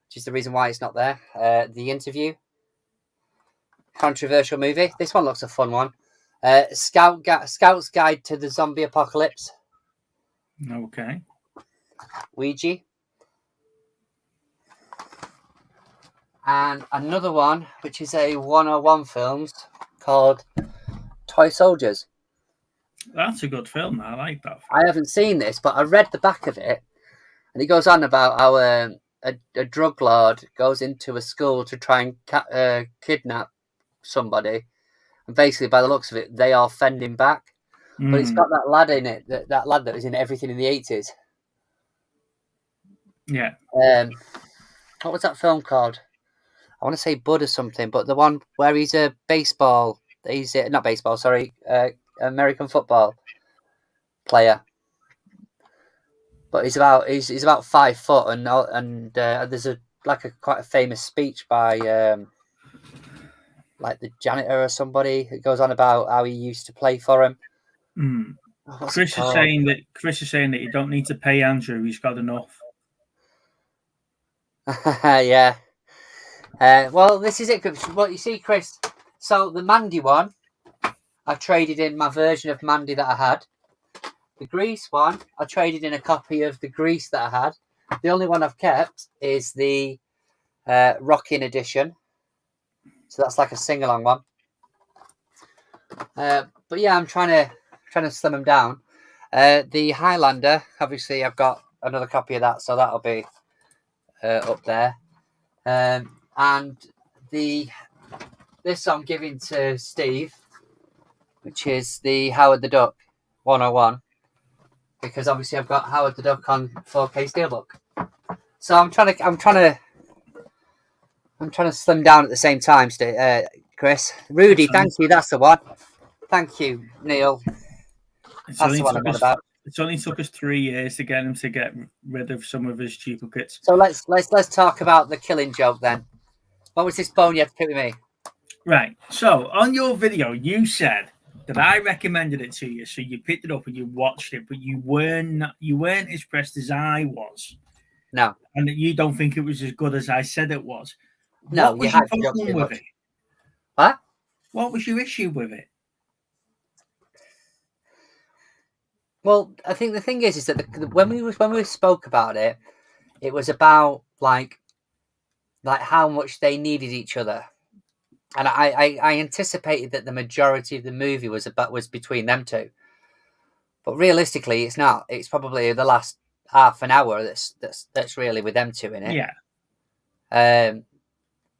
which is the reason why it's not there. The Interview, controversial movie. This one looks a fun one. Scout's Guide to the Zombie Apocalypse. Okay. Ouija. And another one, which is a 101 films called Toy Soldiers. That's a good film. I like that film. I haven't seen this, but I read the back of it, and it goes on about how a drug lord goes into a school to try and kidnap somebody, and basically, by the looks of it, they are fending back. But it's got that lad in it, that lad that was in everything in the 80s. Yeah. What was that film called? I want to say Bud or something, but the one where he's a baseball, not baseball, sorry, American football player. But he's about 5 foot, and there's quite a famous speech by like the janitor or somebody who goes on about how he used to play for him. Chris is saying that you don't need to pay Andrew. He's got enough. Yeah. Well, this is it. Well, you see, Chris. So the Mandy one, I traded in my version of Mandy that I had. The Grease one, I traded in a copy of the Grease that I had. The only one I've kept is the Rockin' edition. So that's like a sing-along one. But yeah, I'm trying to slim them down. The Highlander, obviously, I've got another copy of that, so that'll be up there. And this I'm giving to Steve, which is the Howard the Duck 101, because obviously I've got Howard the Duck on 4K Steelbook. So I'm trying to slim down at the same time, Chris. Rudy, thank you. That's the one. Thank you, Neil. That's the one I'm on about. It's only took us 3 years to get him to get rid of some of his duplicates. So let's talk about the Killing Joke then. What was this bone you had to pick with me? Right. So on your video, you said that I recommended it to you, so you picked it up and you watched it, but you weren't as impressed as I was. No. And that you don't think it was as good as I said it was. No, what was your problem with it? What? What was your issue with it? Well, I think the thing is that when we spoke about it, it was about like how much they needed each other, and I anticipated that the majority of the movie was between them two, but realistically, it's not. It's probably the last half an hour that's really with them two in it. Yeah.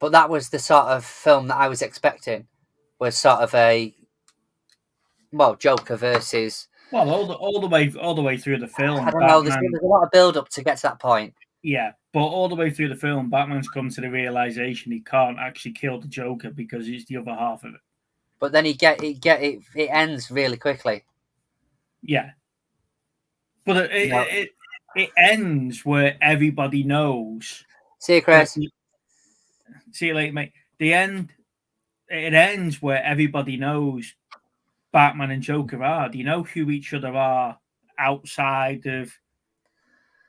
But that was the sort of film that I was expecting, was sort of Joker versus. Well, all the way through the film. I don't know. There's a lot of build up to get to that point. Yeah, but all the way through the film, Batman's come to the realization he can't actually kill the Joker because he's the other half of it. But then it ends really quickly. Yeah, but it ends where everybody knows. See you, Chris. See you later, mate. It ends where everybody knows Batman and Joker are. They know who each other are outside of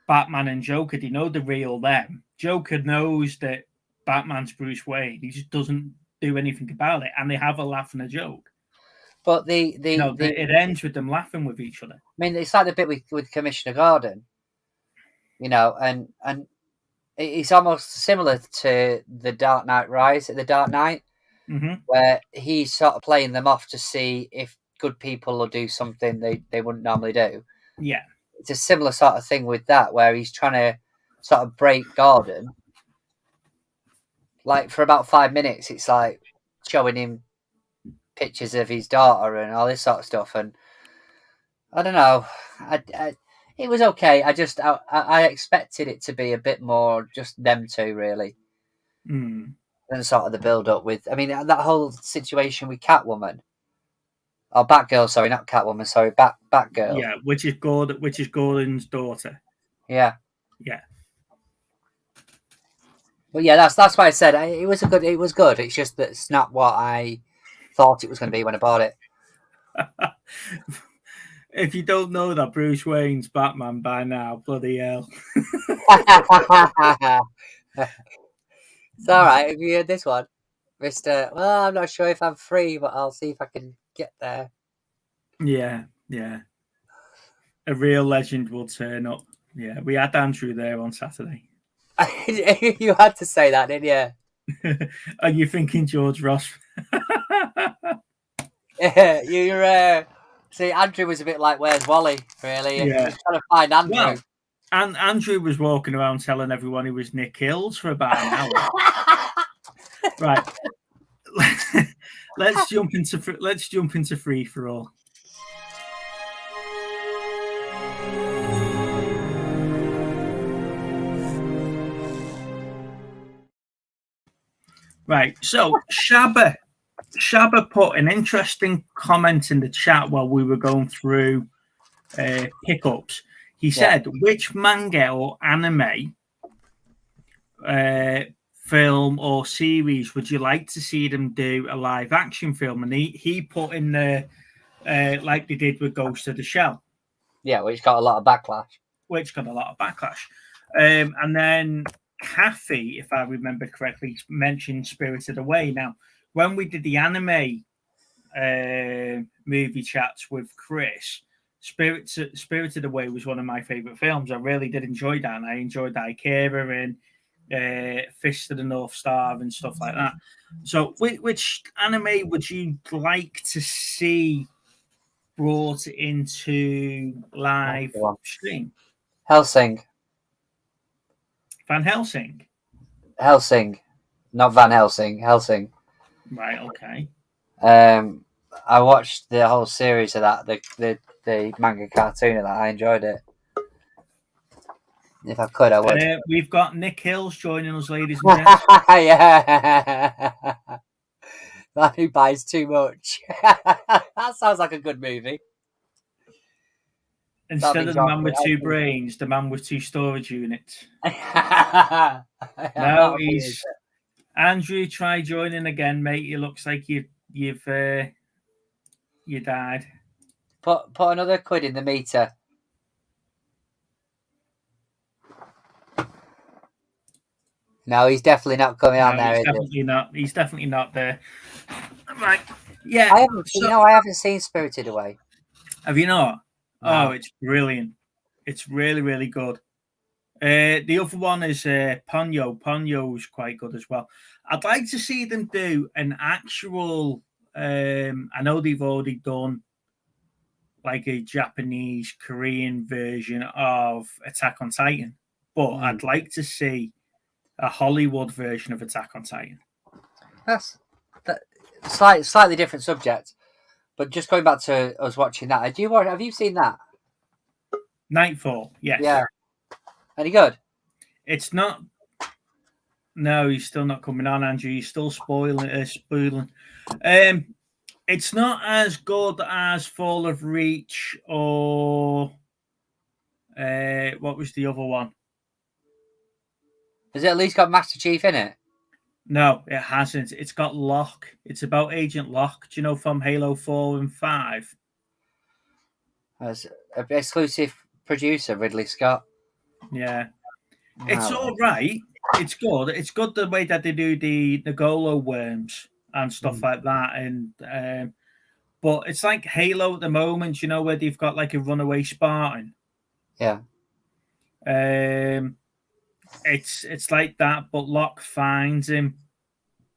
Batman and Joker. They know the real them. Joker knows that Batman's Bruce Wayne. He just doesn't do anything about it, and they have a laugh and a joke. But It ends with them laughing with each other. I mean, it's like the bit with Commissioner Gordon, and it's almost similar to the Dark Knight Rise at the Dark Knight, where he's sort of playing them off to see if good people will do something they wouldn't normally do. Yeah. It's a similar sort of thing with that, where he's trying to sort of break Gordon. Like, for about 5 minutes, it's like showing him pictures of his daughter and all this sort of stuff. And I don't know. It was okay. I expected it to be a bit more just them two, really. Than sort of the build-up with... I mean, that whole situation with Catwoman. Oh, Batgirl, sorry, not Catwoman, sorry, Batgirl. Yeah, which is Gordon's daughter. Yeah. Yeah. But yeah, that's why I said it was good. It's just that it's not what I thought it was going to be when I bought it. If you don't know that Bruce Wayne's Batman by now, bloody hell. It's all right. Have you heard this one, Mister? Well, I'm not sure if I'm free, but I'll see if I can get there. Yeah. A real legend will turn up. Yeah, we had Andrew there on Saturday. You had to say that, didn't you? Are you thinking George Ross? You're see, Andrew was a bit like, "Where's Wally?" Really, yeah. He was trying to find Andrew. Well, and Andrew was walking around telling everyone he was Nick Hills for about an hour. Right. Let's jump into free for all. Right, so Shabba put an interesting comment in the chat while we were going through pickups. He said, which manga or anime film or series would you like to see them do a live action film? And he put in there, like they did with Ghost of the Shell. Yeah, which got a lot of backlash. And then Kathy, if I remember correctly, mentioned Spirited Away. Now, when we did the anime movie chats with Chris, Spirited Away was one of my favorite films. I really did enjoy that, and I enjoyed Ikera and Fist of the North Star and stuff like that. So, which anime would you like to see brought into live stream? Helsing. Van Helsing? Helsing. Not Van Helsing. Helsing. Right, okay. I watched the whole series of that, the manga cartoon of that. I enjoyed it. If I could, I would. We've got Nick Hills joining us, ladies and gents. Yeah. That who buys too much. That sounds like a good movie. Instead of the man with two brains, the man with two storage units. No, he's Andrew. Try joining again, mate. It looks like you died. Put another quid in the meter. No, he's definitely not coming on there. He's definitely not there. Right. Yeah. I haven't seen Spirited Away. Have you not? No. Oh, it's brilliant. It's really, really good. The other one is Ponyo. Ponyo is quite good as well. I'd like to see them do an actual... I know they've already done like a Japanese, Korean version of Attack on Titan. But I'd like to see a Hollywood version of Attack on Titan. That's slightly different subject. But just going back to us watching that, have you seen that? Nightfall, yes. Yeah. Any good? It's not. No, he's still not coming on, Andrew. He's still spoiling. It's not as good as Fall of Reach or what was the other one? Has it at least got Master Chief in it? No, it hasn't. It's got Locke. It's about Agent Locke. Do you know from Halo 4 and 5? As an exclusive producer, Ridley Scott. Yeah. It's Wow. all right. It's good. It's good the way that they do the Nagolo worms and stuff like that. And but it's like Halo at the moment, you know, where they've got like a runaway Spartan. Yeah. It's like that, but Locke finds him.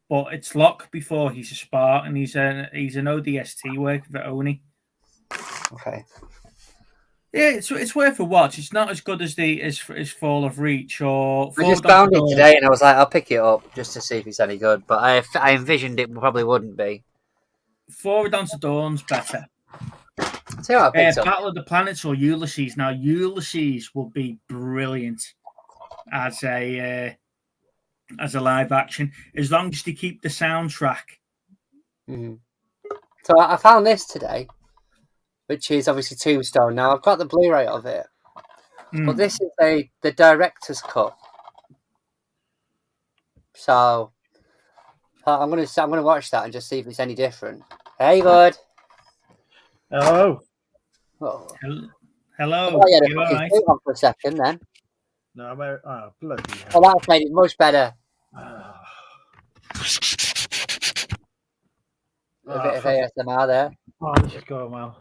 But it's Locke before he's a Spartan. He's an ODST worker for Oni. Okay. Yeah, it's worth a watch. It's not as good as as Fall of Reach or. I just found it today, and I was like, I'll pick it up just to see if it's any good. But I envisioned it probably wouldn't be. Forward Onto Dawn's better. See what I picked up. Battle of the Planets or Ulysses. Now Ulysses will be brilliant as a live action as long as they keep the soundtrack. Mm-hmm. So I found this today, which is obviously Tombstone. Now I've got the Blu-ray of it, but this is the director's cut. So I'm gonna watch that and just see if it's any different. Hey, bud. Hello. Oh. Hello. Oh, yeah, You all right? on for a second then. No, I'm bloody hell. Oh, that's made it much better. A bit of ASMR there. Oh, this is going well.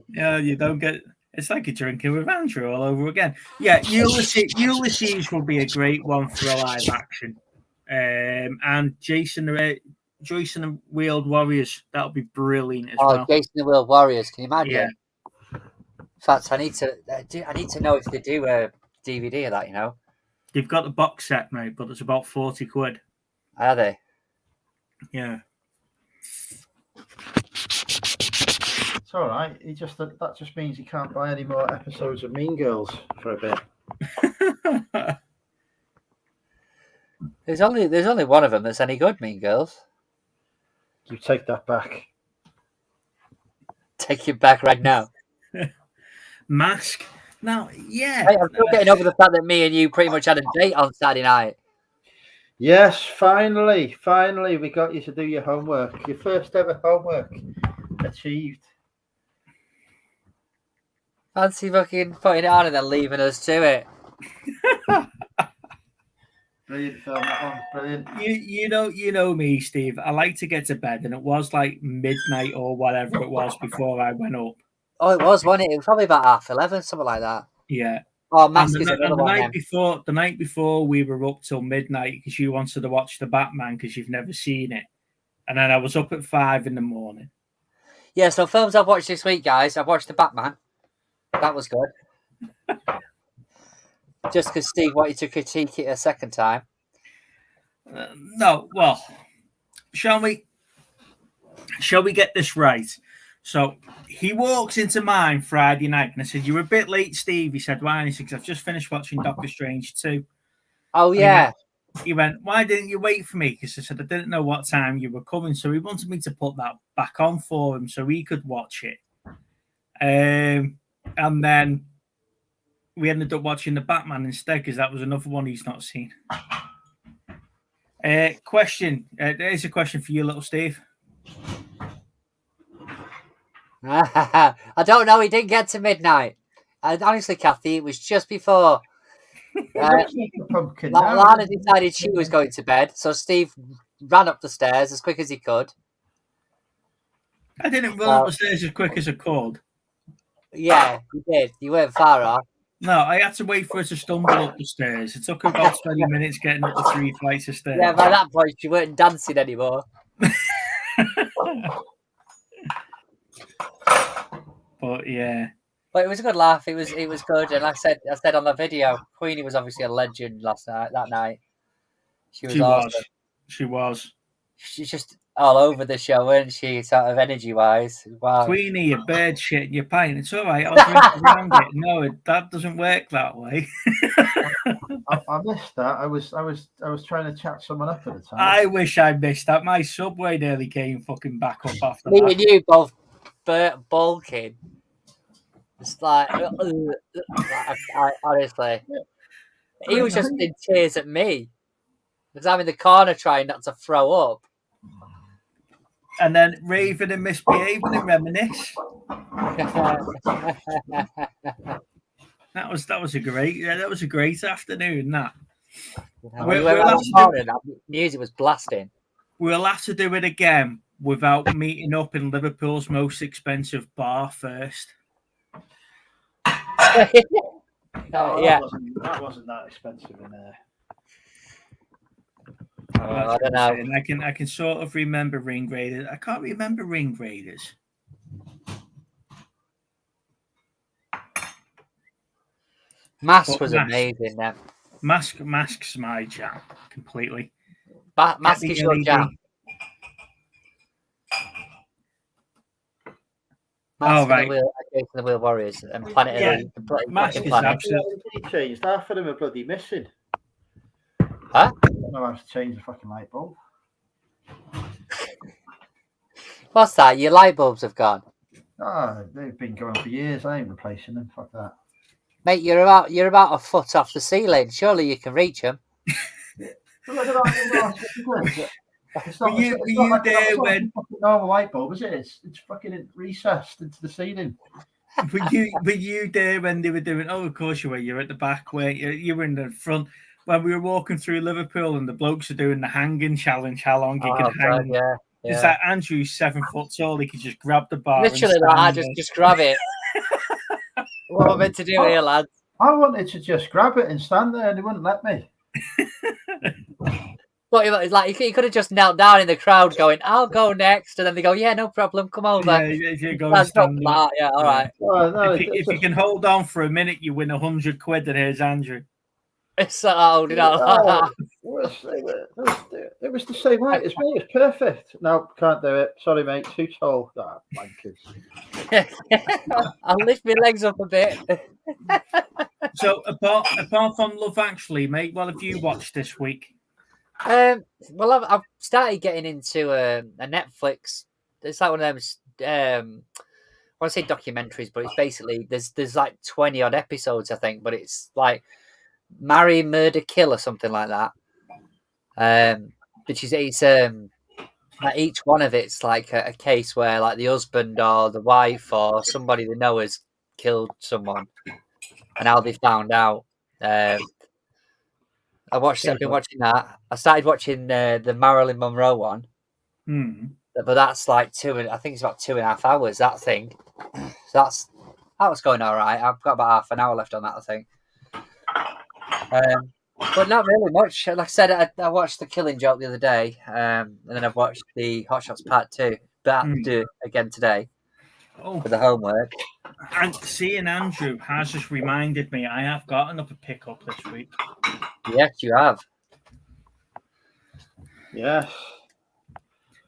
Yeah, you don't get. It's like a drinking with Andrew all over again. Yeah, Ulysses will be a great one for a live action. And Jason and Wheeled Warriors, that'll be brilliant as well. Jason and the Wheeled Warriors, can you imagine? Yeah. In fact, I need to know if they do a DVD of that. You know, They've got the box set, mate, but it's about 40 quid. are they? Yeah. It's all right. That just means he can't buy any more episodes of Mean Girls for a bit. There's only one of them that's any good. Mean Girls. You take that back. Take it back right now. Mask. Now, yeah. Hey, I'm still getting over the fact that me and you pretty much had a date on Saturday night. Yes, finally, we got you to do your homework. Your first ever homework achieved. Fancy fucking putting it on and then leaving us to it. Brilliant film, that one. Brilliant. You know me, Steve. I like to get to bed, and it was like midnight or whatever it was before I went up. Oh, it was, wasn't it? It was probably about 11:30, something like that. Yeah. Oh, Mask is another one. The night before, we were up till midnight because you wanted to watch the Batman because you've never seen it, and then I was up at 5 a.m. Yeah, so films I've watched this week, guys. I've watched the Batman. That was good. Just because Steve wanted to critique it a second time. No, well, shall we get this right? So he walks into mine Friday night and I said, "You're a bit late, Steve." He said, "Why?" And he said, "I've just finished watching Doctor Strange 2. Oh, yeah. He went, "Why didn't you wait for me?" Because I said, "I didn't know what time you were coming." So he wanted me to put that back on for him so he could watch it. And then we ended up watching the Batman instead because that was another one he's not seen. Question. There's a question for you, little Steve. I don't know. He didn't get to midnight. Honestly, Kathy, it was just before Lana decided she was going to bed. So Steve ran up the stairs as quick as he could. I didn't run up the stairs as quick as I could. Yeah, you did. You weren't far off. No, I had to wait for her to stumble up the stairs. It took about 20 minutes getting up the 3 flights of stairs. Yeah, by that point, you weren't dancing anymore. But yeah. But it was a good laugh. It was good. And like I said on the video, Queenie was obviously a legend that night. She was awesome. She was. She's just all over the show, weren't she? Sort of energy-wise. Wow. Queenie, you bird shit in your pint. It's all right. I'll drink around it. No, that doesn't work that way. I missed that. I was trying to chat someone up at the time. I wish I missed that. My Subway nearly came fucking back up after Me that. and you both bulking. It's like, honestly, he was just in tears at me because I'm in the corner trying not to throw up. and then raving and misbehaving and reminisce. That was a great afternoon. That Music was blasting. we'll have to do it again without meeting up in Liverpool's most expensive bar first. Oh, Yeah. that wasn't that expensive in there. I don't know. I can sort of remember Ring Raiders. I can't remember Ring Raiders. Mask was amazing. Then Mask's my jam completely. Mask is your jam. Mask and the Wheel Warriors and Planet Elite. Mask is absolutely changed. Half of them are bloody missing. Huh? I don't know how to change the fucking light bulb. What's that? Your light bulbs have gone. Ah, they've been going for years. I ain't replacing them. Fuck that. Mate, you're about a foot off the ceiling. Surely you can reach them. Were you there when normal light bulb? Is it? It's fucking recessed into the ceiling. Were you there when they were doing? Oh, of course you were. You're at the back where you were in the front when we were walking through Liverpool and the blokes are doing the hanging challenge. How long you can hang? Yeah. Is that Andrew's 7 foot tall? He could just grab the bar. Literally, I just grab it. What am I meant to do here, lads? I wanted to just grab it and stand there, and they wouldn't let me. But it's like you could have just knelt down in the crowd, going, "I'll go next," and then they go, "Yeah, no problem, come over." Yeah, go and stand up. Yeah, all right. Well, no, if you can hold on for a minute, you win 100 quid. And here's Andrew. It's so it was the same height as me. It's perfect. No, can't do it. Sorry, mate. Too tall. Ah, blankers. I'll lift my legs up a bit. So apart from Love Actually, mate, what have you watched this week? Well, I've started getting into a Netflix. It's like one of those. I want to say documentaries, but it's basically there's like 20 odd episodes, I think, but it's like Marry, Murder, Kill or something like that. Which is like each one of it's like a case where like the husband or the wife or somebody they know has killed someone and how they found out. I've been watching that. I started watching the Marilyn Monroe one, but that's like I think it's about 2.5 hours. That thing, so that was going all right. I've got about half an hour left on that, I think. But not really much. Like I said, I watched The Killing Joke the other day, and then I've watched the Hot Shots Part 2. But I have to do it again today for the homework. And seeing Andrew has just reminded me I have got another pickup this week. Yes, you have. Yes.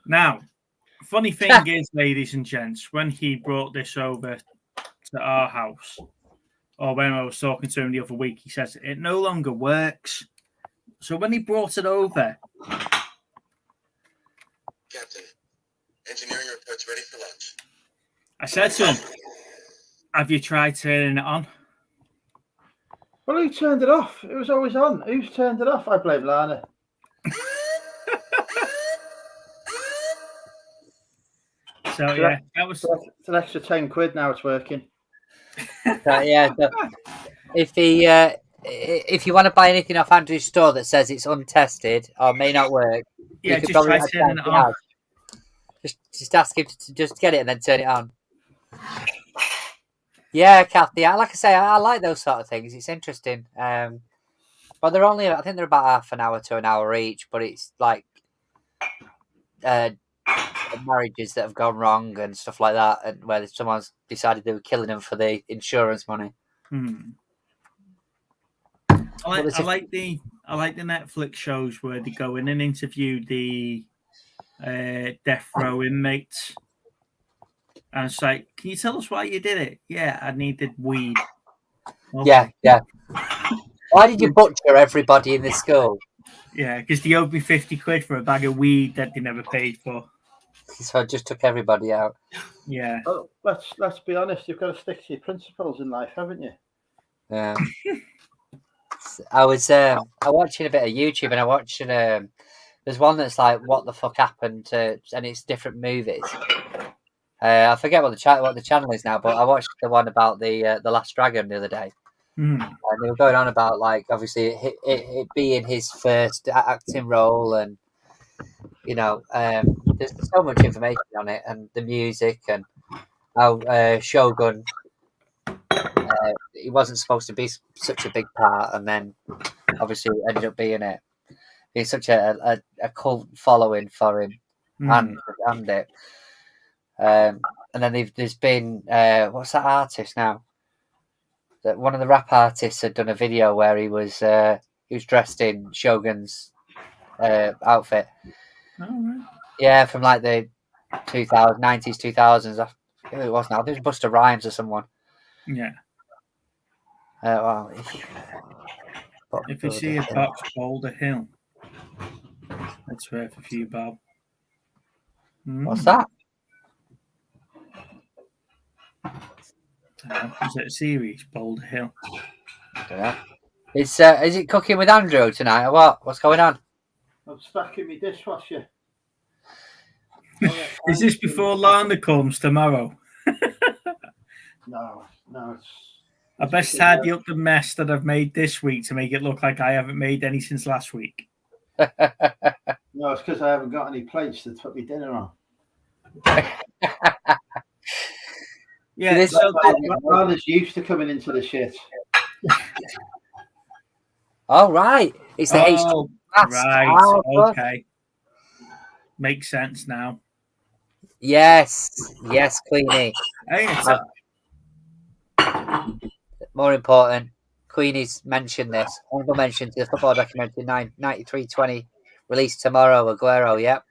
Now, funny thing is, ladies and gents, when he brought this over to our house, or when I was talking to him the other week, he says it no longer works. So when he brought it over, Captain, engineering reports ready for lunch. I said to him, "Have you tried turning it on?" Well, who turned it off? It was always on. Who's turned it off? I blame Lana. So yeah, that was. It's an extra 10 quid now. It's working. Yeah. So if you want to buy anything off Andrew's store that says it's untested or may not work, yeah, you could just probably try turning it on. Just ask him to just get it and then turn it on. Yeah, Kathy. Like I say, I like those sort of things. It's interesting. But I think they're about half an hour to an hour each. But it's like marriages that have gone wrong and stuff like that, and where someone's decided they were killing them for the insurance money. I like the Netflix shows where they go in and interview the death row inmates, and it's like, can you tell us why you did it? Yeah, I needed weed. Okay. Yeah. Why did you butcher everybody in the school? Yeah, because they owed me 50 quid for a bag of weed that they never paid for. So I just took everybody out. Yeah. Well, let's be honest. You've got to stick to your principles in life, haven't you? Yeah. I was watching a bit of YouTube and I watched the There's one that's like, what the fuck happened to, and it's different movies. I forget what the channel is now, but I watched the one about the Last Dragon the other day, Mm. and they were going on about like obviously it being his first acting role, and you know, there's so much information on it, and the music, and how Shogun, he wasn't supposed to be such a big part, and then obviously it ended up being it. He's such a cult following for him and it. And then there's been what's that artist now? That one of the rap artists had done a video where he was dressed in Shogun's outfit. Oh, right. Yeah, from like the 90s, 2000s. Who it was now? There's Busta Rhymes or someone. Yeah. Well, If you see a box Boulder Hill, it's worth a few bob. What's that? Is it a series, Boulder Hill? Is it cooking with Andrew tonight or what? What's going on? I'm stacking my dishwasher. Is this before Lana comes tomorrow? No, it's. I best tidy up the mess that I've made this week to make it look like I haven't made any since last week. No, it's because I haven't got any plates to put my dinner on. Yeah, so Lana's used to coming into the shit. Oh, right. It's the H. right. Oh, okay. Makes sense now. Yes, Queenie. Hey, More important, Queenie's mentioned this. Honorable mention to the football documentary 93-20 released tomorrow. Aguero, yep.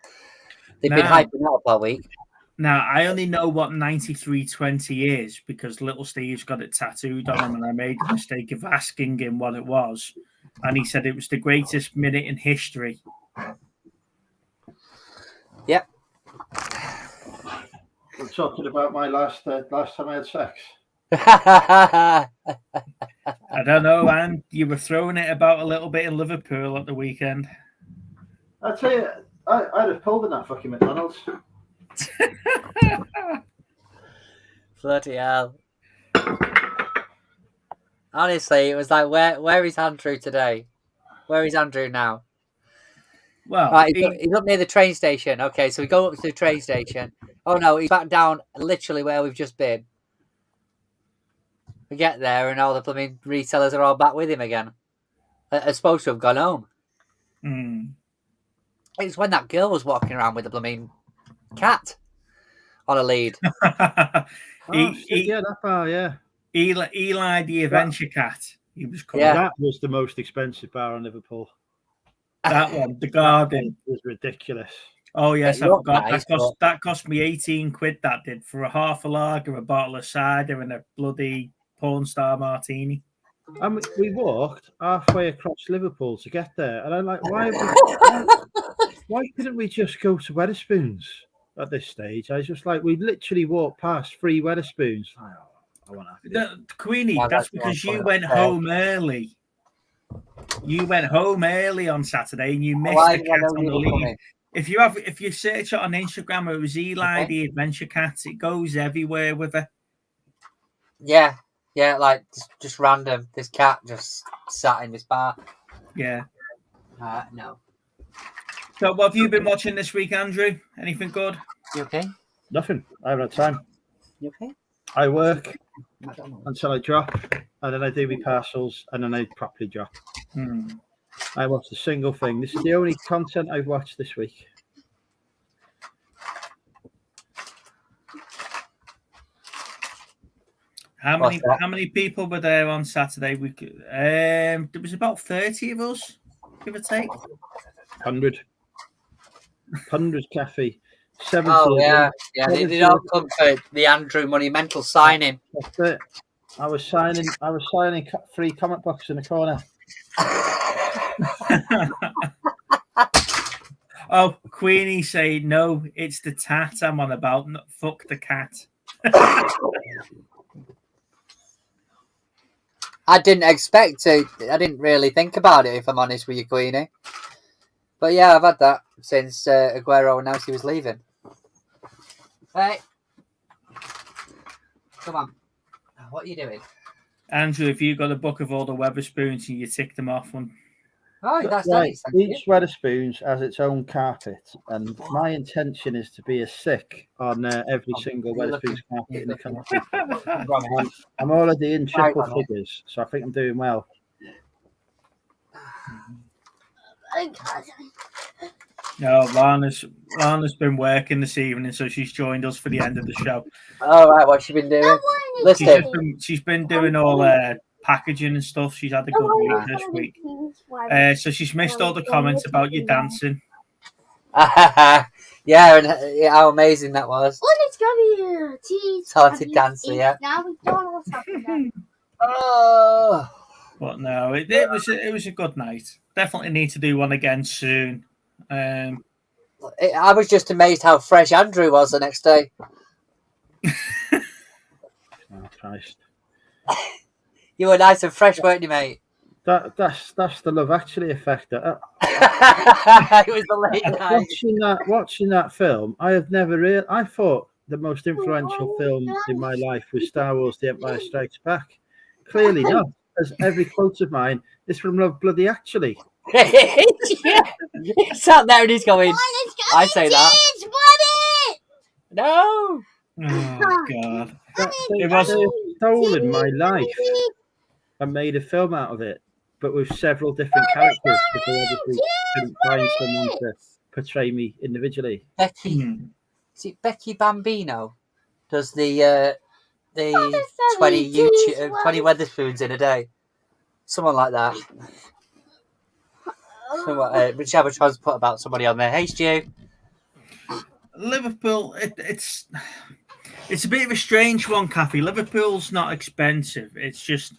They've been hyping that up all week. Now, I only know what 93-20 is because little Steve's got it tattooed on him, and I made the mistake of asking him what it was. And he said it was the greatest minute in history. Yep. I'm talking about my last time I had sex. I don't know, and you were throwing it about a little bit in Liverpool at the weekend. I tell you, I'd have pulled in that fucking McDonald's. Bloody hell. Honestly, it was like, where is Andrew today? Where is Andrew now? Well, right, he's up near the train station. Okay, so we go up to the train station. Oh no, he's back down literally where we've just been. We get there and all the blooming resellers are all back with him again. They're supposed to have gone home. It's when that girl was walking around with the blooming cat on a lead. Yeah, that bar, yeah. Eli the Adventure Cat. He was called. Yeah. That was the most expensive bar in Liverpool. That one, the Garden, was ridiculous. Oh yes, I forgot. Nice, that cost me 18 quid. That did for a half a lager, a bottle of cider, and a bloody porn star martini. And we walked halfway across Liverpool to get there, and I'm like, why couldn't we just go to Wetherspoons at this stage? I was just like, we literally walked past 3 Wetherspoons. I want to. Queenie, that's because you went home early. You went home early on Saturday, and you missed the cat on the lead. If you search it on Instagram, it was Eli the Adventure Cat. It goes everywhere with her. Yeah, like just random. This cat just sat in this bar. Yeah. No. So, what have you been watching this week, Andrew? Anything good? You okay? Nothing. I haven't had time. You okay? I work until I drop, and then I do my parcels, and then I properly drop. I watched a single thing. This is the only content I've watched this week. How many people were there on Saturday? There was about 30 of us, give or take. 100 Cafe. 70. Oh yeah. They all come for the Andrew Monumental signing. That's it. I was signing 3 comic books in the corner. Oh, Queenie say no, it's the tat I'm on about. Fuck the cat. I didn't expect to. I didn't really think about it, if I'm honest with you, Queenie. But yeah, I've had that since Aguero announced he was leaving. Hey, come on. What are you doing? Andrew, if you got a book of all the Weatherspoons and you tick them off one. Oh, that's Right, nice. Thank you. each Weatherspoons has its own carpet, and my intention is to be a sick on every single You're looking- Weatherspoons carpet you're in the looking- country. I'm already in triple Right on it. figures, so I think I'm doing well. No, Lana's been working this evening, so she's joined us for the end of the show. All right, what's she been doing? Listen. She's been doing all packaging and stuff. She's had a good week this week. So she's missed all the comments about you dancing. Yeah, and how amazing that was. Let's go here. Talented dancer, yeah. Now we don't know what's happening. Oh, But no, it was a good night. Definitely need to do one again soon. I was just amazed how fresh Andrew was the next day. Oh, Christ. You were nice and fresh, weren't you, mate? That's the Love Actually effect. It was the late night. Watching that film, I have never I thought the most influential film in my life was Star Wars: The Empire Strikes Back. Clearly not, as every quote of mine is from Love Bloody Actually. Yeah. He sat there and he's going, I say that. No. Oh God! It was stolen my life and made a film out of it, but with several different characters because I obviously couldn't find someone to portray me individually. Becky, is it Becky Bambino? Does the 20 YouTube 20 Weatherspoons in a day? Someone like that. Which have a chance to put about somebody on there. Hey, Stu. Liverpool, it's a bit of a strange one, Kathy. Liverpool's not expensive. It's just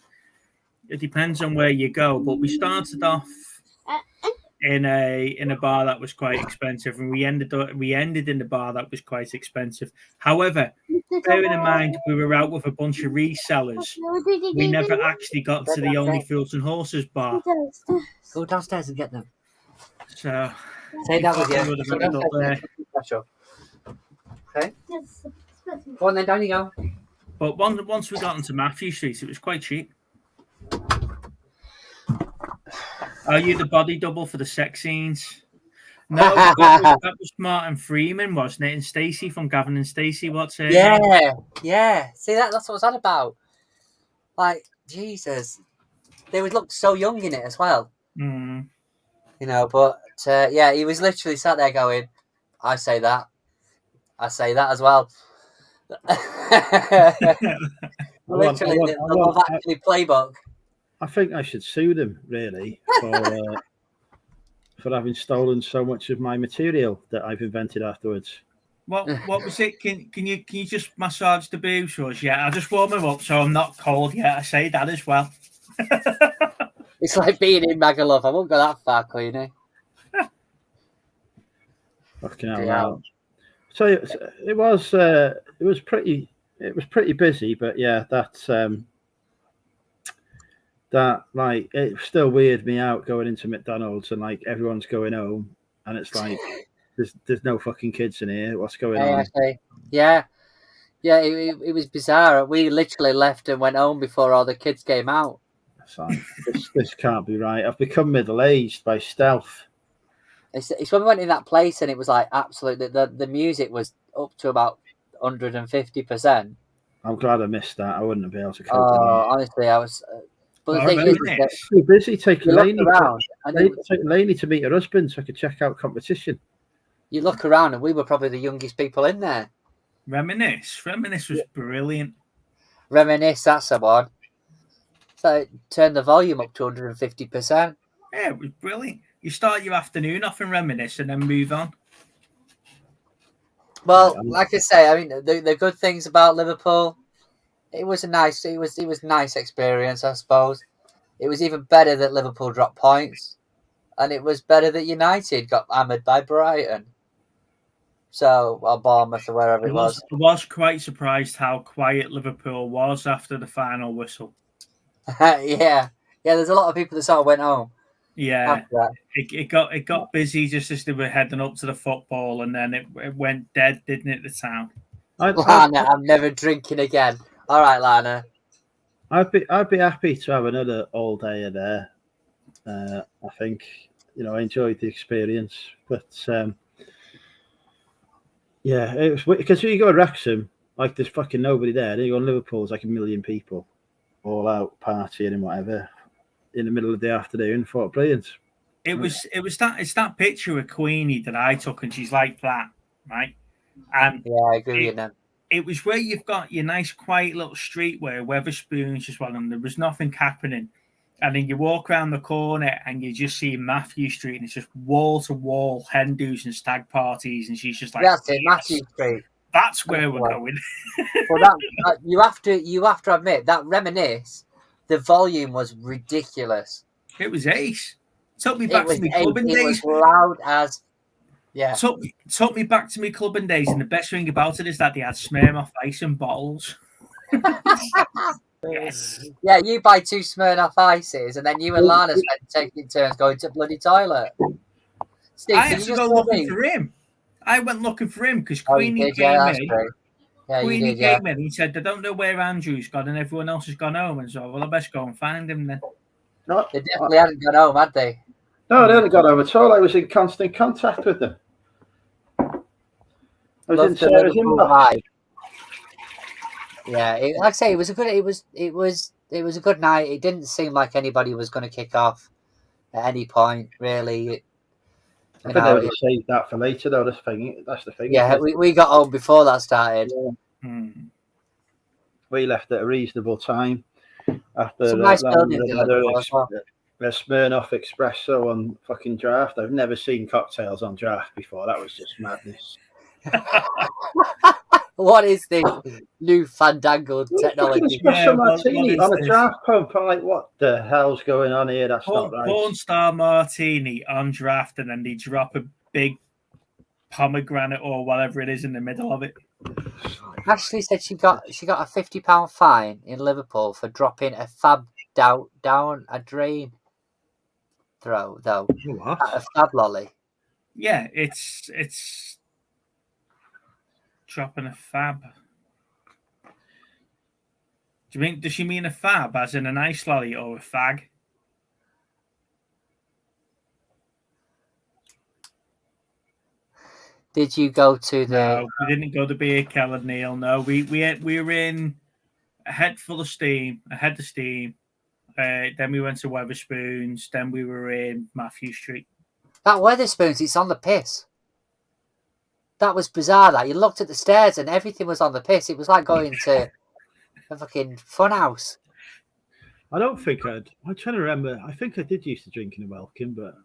it depends on where you go. But we started off in a bar that was quite expensive, and we ended in the bar that was quite expensive. However, bearing in mind we were out with a bunch of resellers, we never actually got to the Only Fools and Horses bar. Go downstairs and get them. So Say that with we you. would have ended up there. Okay. Go on then, down you go. But once we got into Matthew Street, it was quite cheap. Are you the body double for the sex scenes? No, that was Martin Freeman, wasn't it? And Stacey from Gavin and Stacey. What's her name? Yeah. See that's what it's on about. Like Jesus, they would look so young in it as well. Mm. You know, but yeah, he was literally sat there going, "I say that as well." Literally, the Love Actually playbook. I think I should sue them really for having stolen so much of my material that I've invented afterwards. What was it? Can you just massage the boobs for us? Yeah, I'll just warm them up so I'm not cold yet. I say that as well. It's like being in Magaluf. I won't go that far, Queenie. Fucking hell. Yeah. So it was pretty busy, but yeah, that like it still weirded me out going into McDonald's and like everyone's going home and it's like there's no fucking kids in here. What's going on? Yeah. It was bizarre. We literally left and went home before all the kids came out. It's like, this can't be right. I've become middle-aged by stealth. It's when we went in that place and it was like absolutely the music was up to about 150%. I'm glad I missed that. I wouldn't have been able to cope. Honestly, I was. But the thing is, too busy taking Lainey to meet her husband so I could check out competition. You look around and we were probably the youngest people in there. Reminisce was brilliant. Reminisce, that's the one. So turn the volume up to 150%. Yeah, it was brilliant. You start your afternoon off and Reminisce and then move on. Well, like I say, I mean, the good things about Liverpool, it was nice experience, I suppose. It was even better that Liverpool dropped points, and it was better that United got hammered by Brighton. So, or Bournemouth or wherever it was. I was quite surprised how quiet Liverpool was after the final whistle. Yeah. There's a lot of people that sort of went home. Yeah, After that. it got busy just as they were heading up to the football, and then it went dead, didn't it? The town. Lana, I'm never drinking again. All right, Lana. I'd be happy to have another all day there. I think I enjoyed the experience, but yeah, it was because you go to Wrexham, like there's fucking nobody there. Then you go to Liverpool, it's like 1 million people, all out partying and whatever in the middle of the afternoon. Thought brilliant. It's that picture of Queenie that I took, and she's like that, right? And Yeah, I agree with you. it was where you've got your nice, quiet little street where Weatherspoons as well, and there was nothing happening. And then you walk around the corner and you just see Matthew Street, and it's just wall to wall hen do's and stag parties, and she's just like, That's it, Matthew Street. That's where we're going. Well, you have to admit that Reminisce, the volume was ridiculous. It was ace. Took me back to my clubbing days. It was loud as, yeah. Took me back to my clubbing days, and the best thing about it is that they had Smirnoff Ice in bottles. Yes. Yeah, you buy 2 Smirnoff Ices, and then you and Lana spend taking turns going to bloody toilet. Steve, I had to go looking for him. I went looking for him because Queenie came in. Queenie came in. He said, "I don't know where Andrew's gone, and everyone else has gone home." And so, well, I best go and find him then. No, they definitely hadn't gone home, had they? No, they hadn't gone home at all. I was in constant contact with them. I was in Sarah's inbox. Yeah, like I say, it was a good night. It didn't seem like anybody was going to kick off at any point, really. I think they would have saved that for later, though. That's the thing. Yeah, we got home before that started. Yeah. We left at a reasonable time. After some nice buildings a Smirnoff espresso on fucking draft. I've never seen cocktails on draft before. That was just madness. What is this new fandangled technology? Espresso martini on a draft pump. I'm like, what the hell's going on here? That's not right. Porn star martini on draft, and then they drop a big pomegranate or whatever it is in the middle of it. Ashley said she got a £50 fine in Liverpool for dropping a fab down a drain throw, though. What? A fab lolly. Yeah, it's dropping a fab. Does she mean a fab as in an ice lolly or a fag? Did you go to the? No, we didn't go to Beer Keller, Neil. No, we were in a head full of steam, then we went to Weatherspoons. Then we were in Matthew Street. That Weatherspoons, it's on the piss. That was bizarre. That you looked at the stairs and everything was on the piss. It was like going to a fucking fun house. I'm trying to remember. I think I did used to drink in the Welkin, but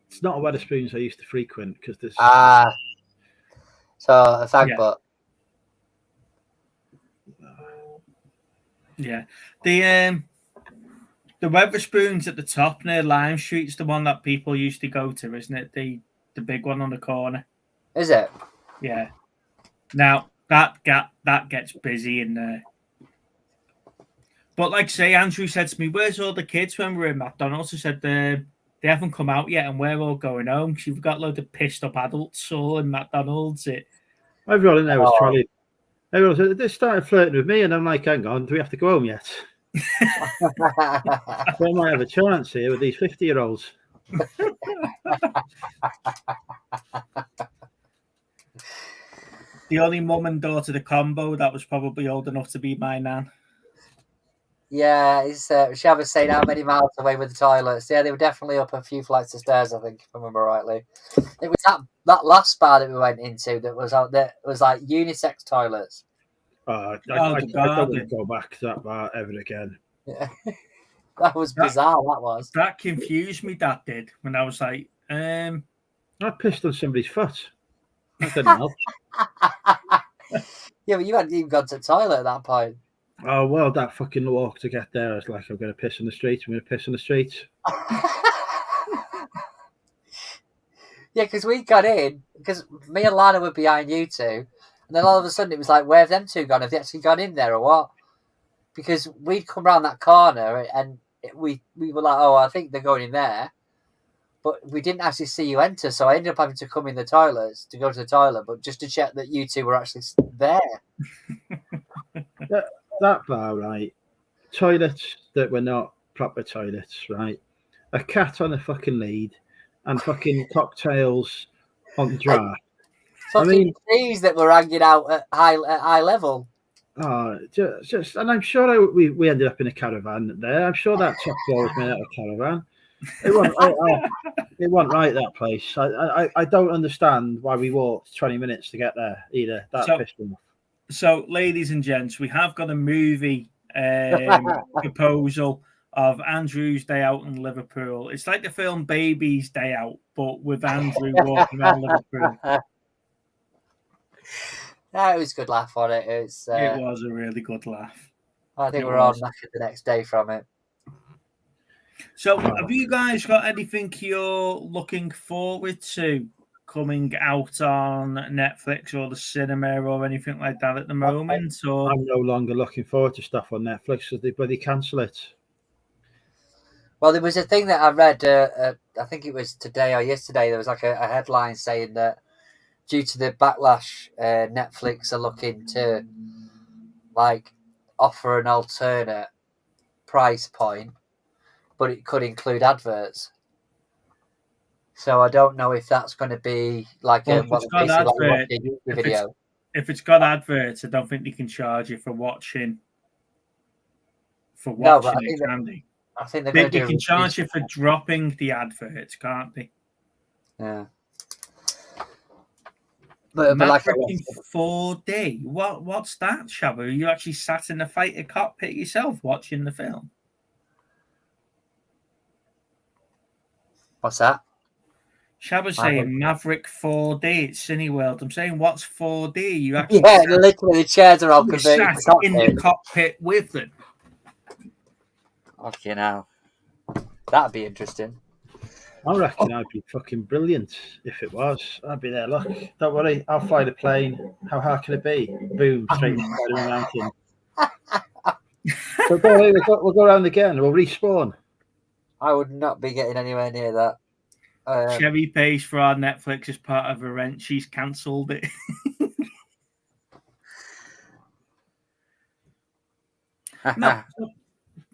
it's not a Weatherspoons I used to frequent because there's. So a fag butt. Yeah, the Weatherspoons at the top near Lime Street's the one that people used to go to, isn't it? The big one on the corner. Is it? Yeah. Now that gets busy in there. But like I say, Andrew said to me, "Where's all the kids when we're in McDonald's?" I said they haven't come out yet, and we're all going home. We've got a load of pissed up adults all in McDonald's. Everyone in there was trying. Everyone said they started flirting with me, and I'm like, "Hang on, do we have to go home yet?" We might have a chance here with these 50-year-olds. The only mum and daughter the combo that was probably old enough to be my nan. Yeah, Shav was saying how many miles away with the toilets. Yeah, they were definitely up a few flights of stairs, I think, if I remember rightly. It was that last bar that we went into that was like unisex toilets. I wouldn't go back to that bar ever again. Yeah. That was bizarre. That was. That confused me. That did when I was like, I pissed on somebody's foot. That didn't help. Yeah, but you hadn't even gone to the toilet at that point. Oh well, that fucking walk to get there. I was like, I'm going to piss in the streets. I'm going to piss in the streets. Yeah, because we got in because me and Lana were behind you two, and then all of a sudden it was like, where have them two gone? Have they actually gone in there or what? Because we'd come round that corner and we were like, oh, I think they're going in there. But we didn't actually see you enter, so I ended up having to come in the toilets to go to the toilet, but just to check that you two were actually there. That bar, right? Toilets that were not proper toilets, right? A cat on a fucking lead and fucking cocktails on draft. Fucking mean- trees that were hanging out at high level. Just and I'm sure we ended up in a caravan there. I'm sure that top floor was made out of caravan. It wasn't right, that place. I don't understand why we walked 20 minutes to get there either. That pissed me off. So, ladies and gents, we have got a movie proposal of Andrew's Day Out in Liverpool. It's like the film Baby's Day Out, but with Andrew walking around Liverpool. Yeah, it was a good laugh on it. It was a really good laugh. I think we're all knackered the next day from it. So, have you guys got anything you're looking forward to coming out on Netflix or the cinema or anything like that at the moment? Or I'm no longer looking forward to stuff on Netflix because they bloody cancel it. Well, there was a thing that I read, I think it was today or yesterday, there was like a headline saying that due to the backlash, Netflix are looking to like offer an alternate price point, but it could include adverts. So I don't know if that's going to be like a video. If it's got adverts, I don't think they can charge you for watching. No, but I think they can charge you for dropping the adverts, can't they? Yeah. But like in 4D. What's that, Shabba? You actually sat in the fighter cockpit yourself watching the film? What's that? Shabba's saying Maverick 4D. It's Cineworld. I'm saying, what's 4D? You actually literally the chairs are all converted in the cockpit with them. Okay, now that'd be interesting. I reckon I'd be fucking brilliant if it was. I'd be there. Look, don't worry, I'll fly the plane. How hard can it be? Boom, straight into the mountain. So don't worry, we'll go around again. We'll respawn. I would not be getting anywhere near that. Chevy pays for our Netflix as part of her rent. She's cancelled it. No,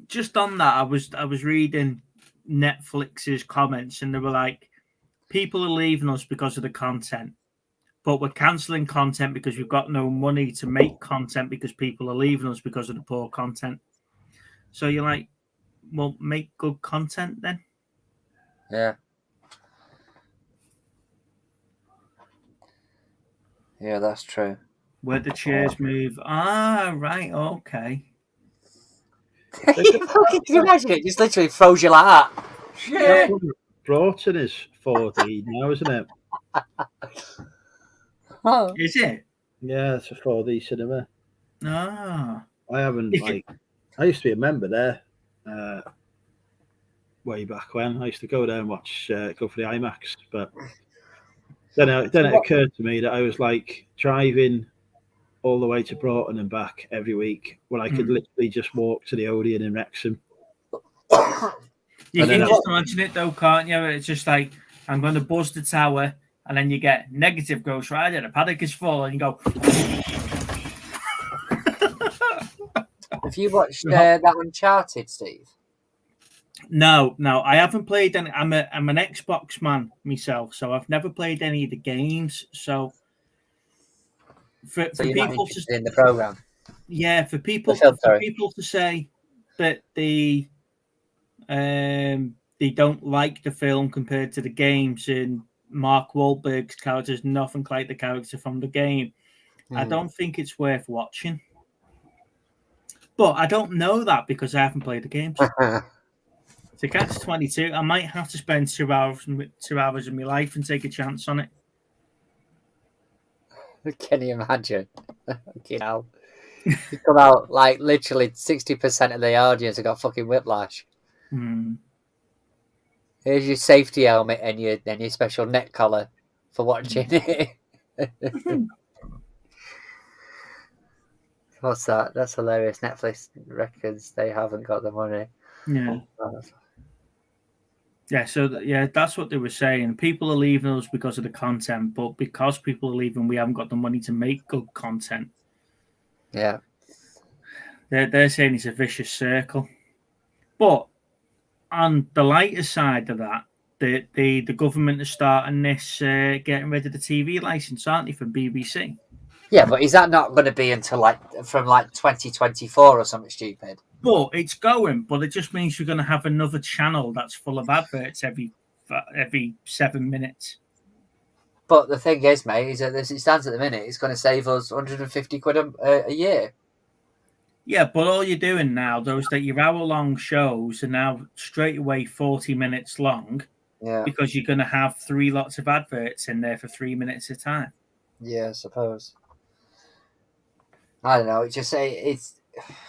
just on that, I was reading Netflix's comments, and they were like, people are leaving us because of the content, but we're cancelling content because we've got no money to make content because people are leaving us because of the poor content. So you're like, well, make good content then. Yeah. Yeah, that's true. Where the chairs move. Ah, right, okay. Can you imagine it? Just literally throws you like that. Yeah. Broughton is 4D now, isn't it? Oh. Is it? Yeah, it's a 4D cinema. Ah. I haven't I used to be a member there way back when. I used to go there and watch go for the IMAX, but then it occurred to me that I was like driving all the way to Broughton and back every week when I could literally just walk to the Odeon in Wrexham. You can just imagine it though, can't you? It's just like, I'm going to buzz the tower, and then you get negative Ghost Rider, the paddock is full, and you go. Have you watched that Uncharted, Steve? No, I haven't played any. I'm an Xbox man myself, so I've never played any of the games. So for people to in the program, for people to say that they don't like the film compared to the games, and Mark Wahlberg's character is nothing like the character from the game, I don't think it's worth watching. But I don't know that because I haven't played the games. To catch 22, I might have to spend 2 hours of my life and take a chance on it. Can you imagine? You know, you come out like literally 60% of the audience have got fucking whiplash. Here's your safety helmet and your special neck collar for watching it. What's that? That's hilarious. Netflix reckons they haven't got the money. Yeah. Yeah, so that's what they were saying. People are leaving us because of the content, but because people are leaving, we haven't got the money to make good content. Yeah. They're saying it's a vicious circle. But on the lighter side of that, the government is starting this getting rid of the TV license, aren't they, from BBC? Yeah, but is that not going to be until from 2024 or something stupid? But it's going, but it just means you're going to have another channel that's full of adverts every 7 minutes. But the thing is, mate, is that as it stands at the minute, it's going to save us 150 quid a year. Yeah, but all you're doing now, those that your hour-long shows are now straight away 40 minutes long. Yeah. Because you're going to have 3 lots of adverts in there for 3 minutes at a time. Yeah, I suppose. I don't know.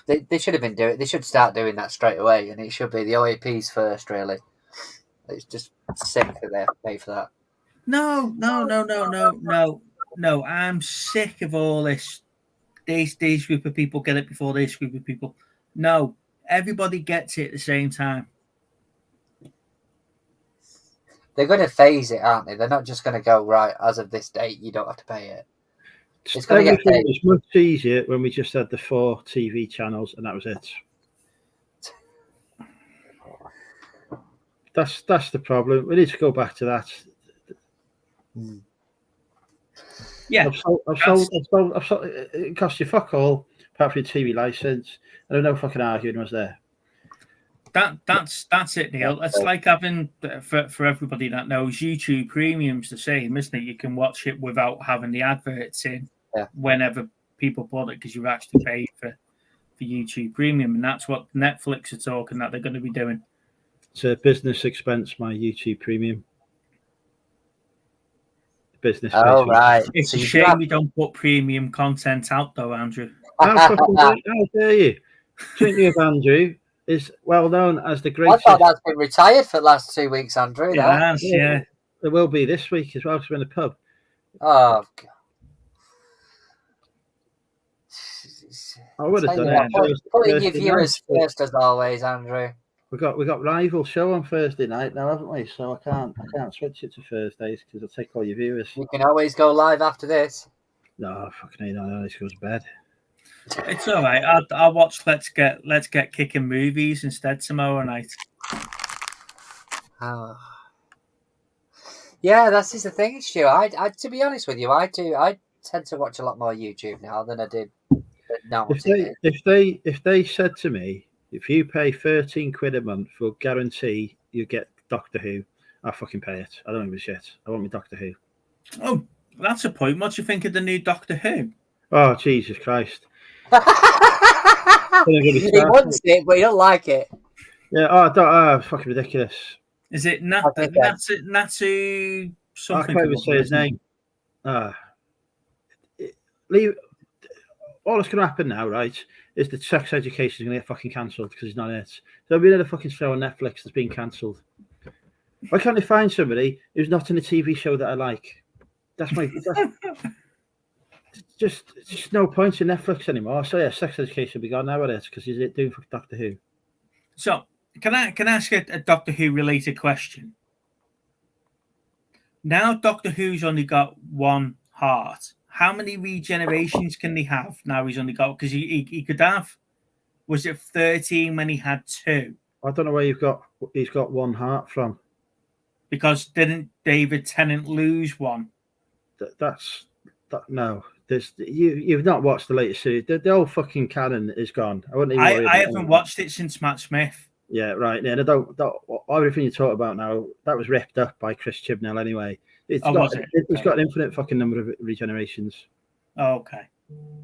They should have been doing. They should start doing that straight away, and it should be the OAPs first. Really, it's just sick that they have to pay for that. No. I'm sick of all this. This group of people get it before this group of people. No, everybody gets it at the same time. They're going to phase it, aren't they? They're not just going to go, right, as of this date, you don't have to pay it. It's going to get paid. It was much easier when we just had the 4 TV channels and that was it. That's the problem. We need to go back to that. Yeah. I've sold, it cost you fuck all, apart from your TV license. And there was no fucking arguing was there. That's it, Neil. It's like having, for everybody that knows, YouTube Premium's the same, isn't it? You can watch it without having the adverts in whenever people bought it because you've actually paid for YouTube Premium, and that's what Netflix are talking that they're going to be doing. It's a business expense, my YouTube Premium. Business. Oh, right. It's a shame we don't put premium content out, though, Andrew. How dare you? Speaking of Andrew, is well known as the greatest. I thought that's been retired for the last 2 weeks, Andrew. Yeah. It will be this week as well because we're in the pub. Oh, God. I would have done it. Putting your viewers first, as always, Andrew. We got rival show on Thursday night now, haven't we? So I can't switch it to Thursdays because it'll take all your viewers. You can always go live after this. No, fucking hell, no, this goes to bed. It's all right. I'll watch Let's Get Kicking Movies instead tomorrow night. Oh. Yeah, that's just the thing, Stu. I to be honest with you, I tend to watch a lot more YouTube now than I did. No, if they said to me, if you pay 13 quid a month, we'll guarantee you get Doctor Who, I'll fucking pay it. I don't give a shit. I want me Doctor Who. Oh, that's a point. What do you think of the new Doctor Who? Oh, Jesus Christ. He wants it, but he don't like it. Yeah, fucking ridiculous. Is it Natsu something? I can't even say his name. Leave. All that's going to happen now, right, is that sex education is going to get fucking cancelled because he's not in it. There'll be another fucking show on Netflix that's been cancelled. Why can't they find somebody who's not in a TV show that I like? That's just no point in Netflix anymore. So yeah, sex education will be gone nowadays because he's doing for Doctor Who. So can I ask a Doctor Who related question? Now Doctor Who's only got one heart. How many regenerations can they have now? He's only got because he could have. Was it 13 when he had 2? I don't know where he's got one heart from. Because didn't David Tennant lose one? No. You've not watched the latest series. The whole fucking canon is gone. I haven't watched it since Matt Smith. Yeah, right. Yeah, don't everything you talk about now, that was ripped up by Chris Chibnall anyway. It's got an infinite fucking number of regenerations. Oh, okay.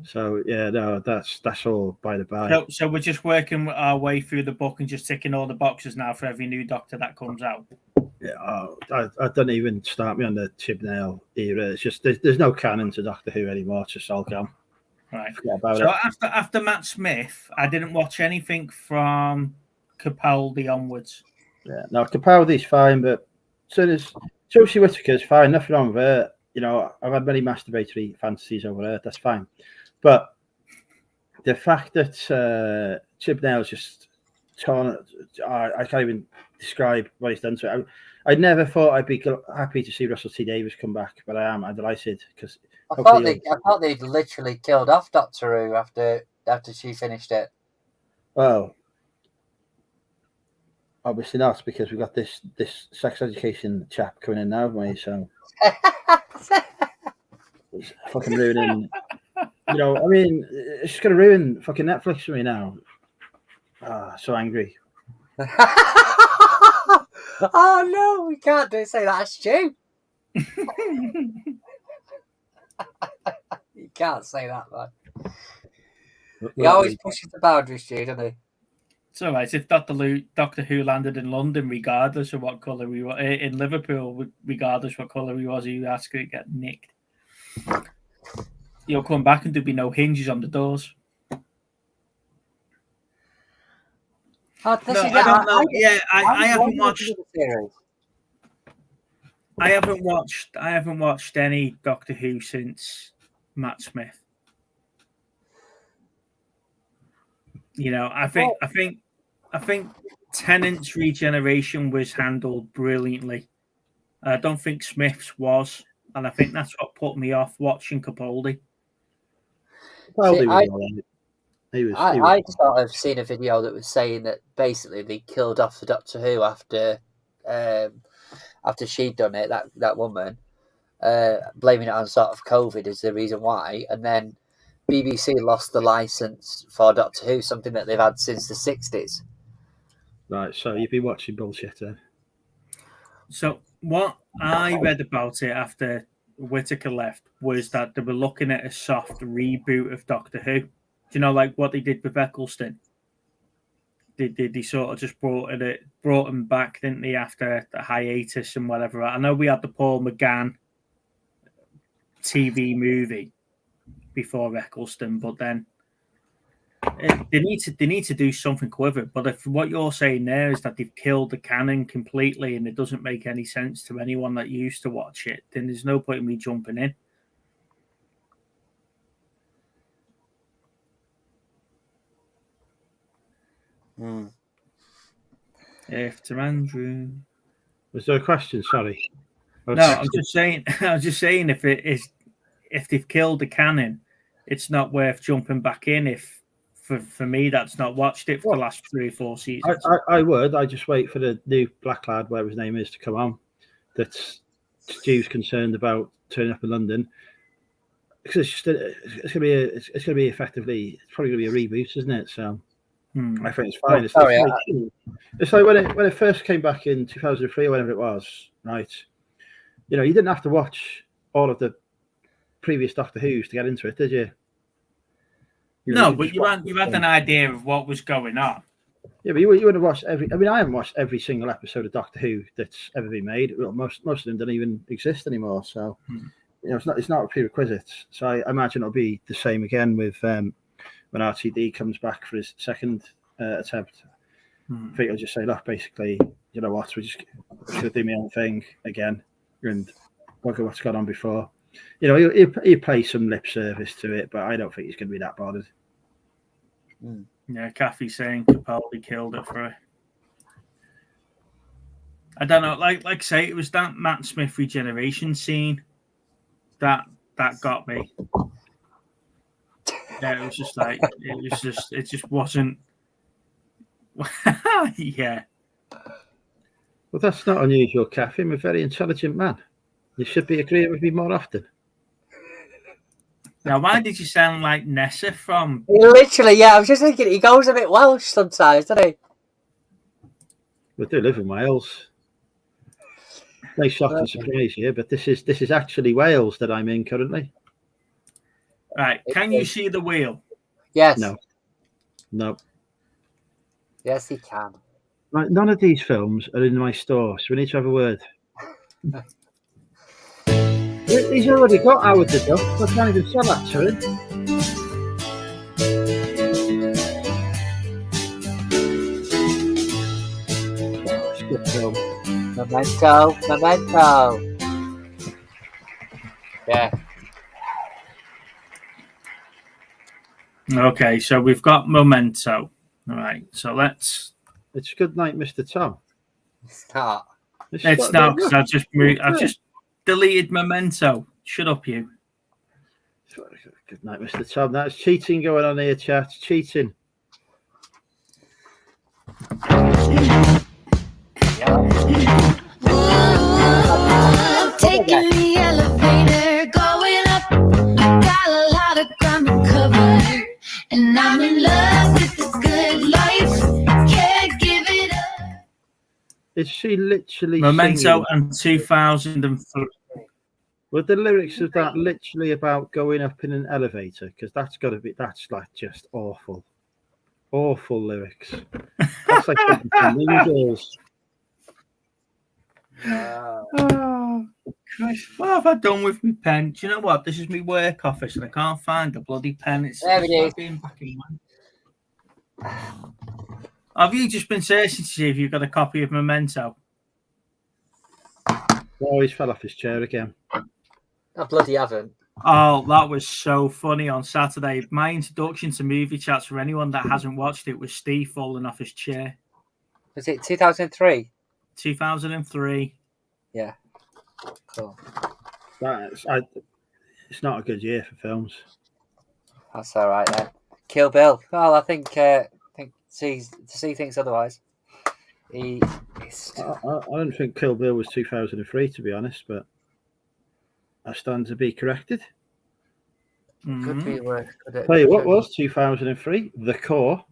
So yeah, no, that's all by the by. So we're just working our way through the book and just ticking all the boxes now for every new Doctor that comes out. Yeah, I don't even start me on the Chibnall era. It's just there's no canon to Doctor Who anymore. It's just all gone. Right. So after Matt Smith, I didn't watch anything from Capaldi onwards. Yeah, no, Capaldi's fine, but soon as Josie Whittaker's fine, nothing wrong with her. You know, I've had many masturbatory fantasies over her. That's fine, but the fact that Chibnall's just torn. I can't even describe what he's done to it. I never thought I'd be happy to see Russell T Davies come back, but I am. I'm delighted because I thought they'd literally killed off Doctor Who after she finished it. well, obviously not, because we've got this sex education chap coming in now, haven't we? So it's fucking ruining. You know, I mean, it's just going to ruin fucking Netflix for me now. So angry. Oh no, we can't say that, Stu. You can't say that, man. He always pushes the boundaries, Stu, doesn't he? It's all right if Doctor Who landed in London, regardless of what colour we were in Liverpool, regardless what colour he was, he was asking to get nicked. He'll come back and there'll be no hinges on the doors. I don't know. I haven't watched. I haven't watched any Doctor Who since Matt Smith. You know, I think Tennant's regeneration was handled brilliantly. I don't think Smith's was, and I think that's what put me off watching Capaldi. I sort of seen a video that was saying that basically they killed off the Doctor Who after she'd done it, that woman, blaming it on sort of COVID is the reason why, and then BBC lost the license for Doctor Who, something that they've had since the 60s. Right, so you've been watching bullshit then. So what I read about it after Whittaker left was that they were looking at a soft reboot of Doctor Who. Do you know, like what they did with Eccleston? They sort of just brought him back, didn't they, after the hiatus and whatever. I know we had the Paul McGann TV movie before Eccleston, but then they need to do something with it. But if what you're saying there is that they've killed the canon completely and it doesn't make any sense to anyone that used to watch it, then there's no point in me jumping in. After Andrew, was there a question? Sorry. No, I'm just saying. I'm just saying if they've killed the canon, it's not worth jumping back in. If for me, that's not watched it for the last 3 or 4 seasons. I would. I just wait for the new black lad, whatever his name is, to come on. That's Stu's concerned about turning up in London. Because it's going to be effectively, it's probably going to be a reboot, isn't it? So I think it's fine. It's like when it first came back in 2003 or whatever it was, right? You know, you didn't have to watch all of the previous Doctor Who's to get into it, did you? But you had an idea of what was going on. Yeah, but you wouldn't have watched every. I mean, I haven't watched every single episode of Doctor Who that's ever been made. Well, most of them don't even exist anymore. So, you know, it's not a prerequisite. So I imagine it'll be the same again with when RTD comes back for his second attempt. I think I'll just say, look, basically, you know what, we're just going to do my own thing again and look at what's gone on before. You know, he'll play some lip service to it, but I don't think he's going to be that bothered. Yeah, Kathy's saying Capaldi killed it for her. I don't know. Like I say, it was that Matt Smith regeneration scene that got me. Yeah, it was just like it just wasn't. Yeah. Well, that's not unusual, Kathy. I'm a very intelligent man. You should be agreeing with me more often. Now, why did you sound like Nessa from? Literally, yeah. I was just thinking he goes a bit Welsh sometimes, doesn't he? We do live in Wales. No shock and surprise here, but this is actually Wales that I'm in currently. Right? Can you see the wheel? Yes. No. Yes, he can. Right, none of these films are in my store, so we need to have a word. He's already got Howard the Duck. I can't even sell that to him. It's a good film. Memento. Yeah. Okay, so we've got Memento. All right, so let's It's Good Night, Mr. Tom. It's not. It's not because I've just deleted Memento. Shut up, you. Good Night, Mr. Tom. That's cheating going on here, chat. Cheating. Taking the elevator, going up. I got a lot of ground to cover, and I'm in love with this good life. Can't give it up. Is she literally Memento singing? and 2003. Were the lyrics of that literally about going up in an elevator? Because that's like just awful. Awful lyrics. That's like something from Mean Girls. Oh, Christ. What have I done with my pen? Do you know what? This is my work office and I can't find the bloody pen. It's There it is. being back in one. Have you just been searching to see if you've got a copy of Memento? Oh, he's fell off his chair again. I bloody haven't. Oh, that was so funny on Saturday. My introduction to movie chats for anyone that hasn't watched it was Steve falling off his chair. Was it 2003? 2003. Yeah. Cool. It's not a good year for films. That's all right then. Kill Bill. Well, I think see things otherwise. I don't think Kill Bill was 2003, to be honest, but I stand to be corrected. Could be worse. Tell you what was 2003, The Core.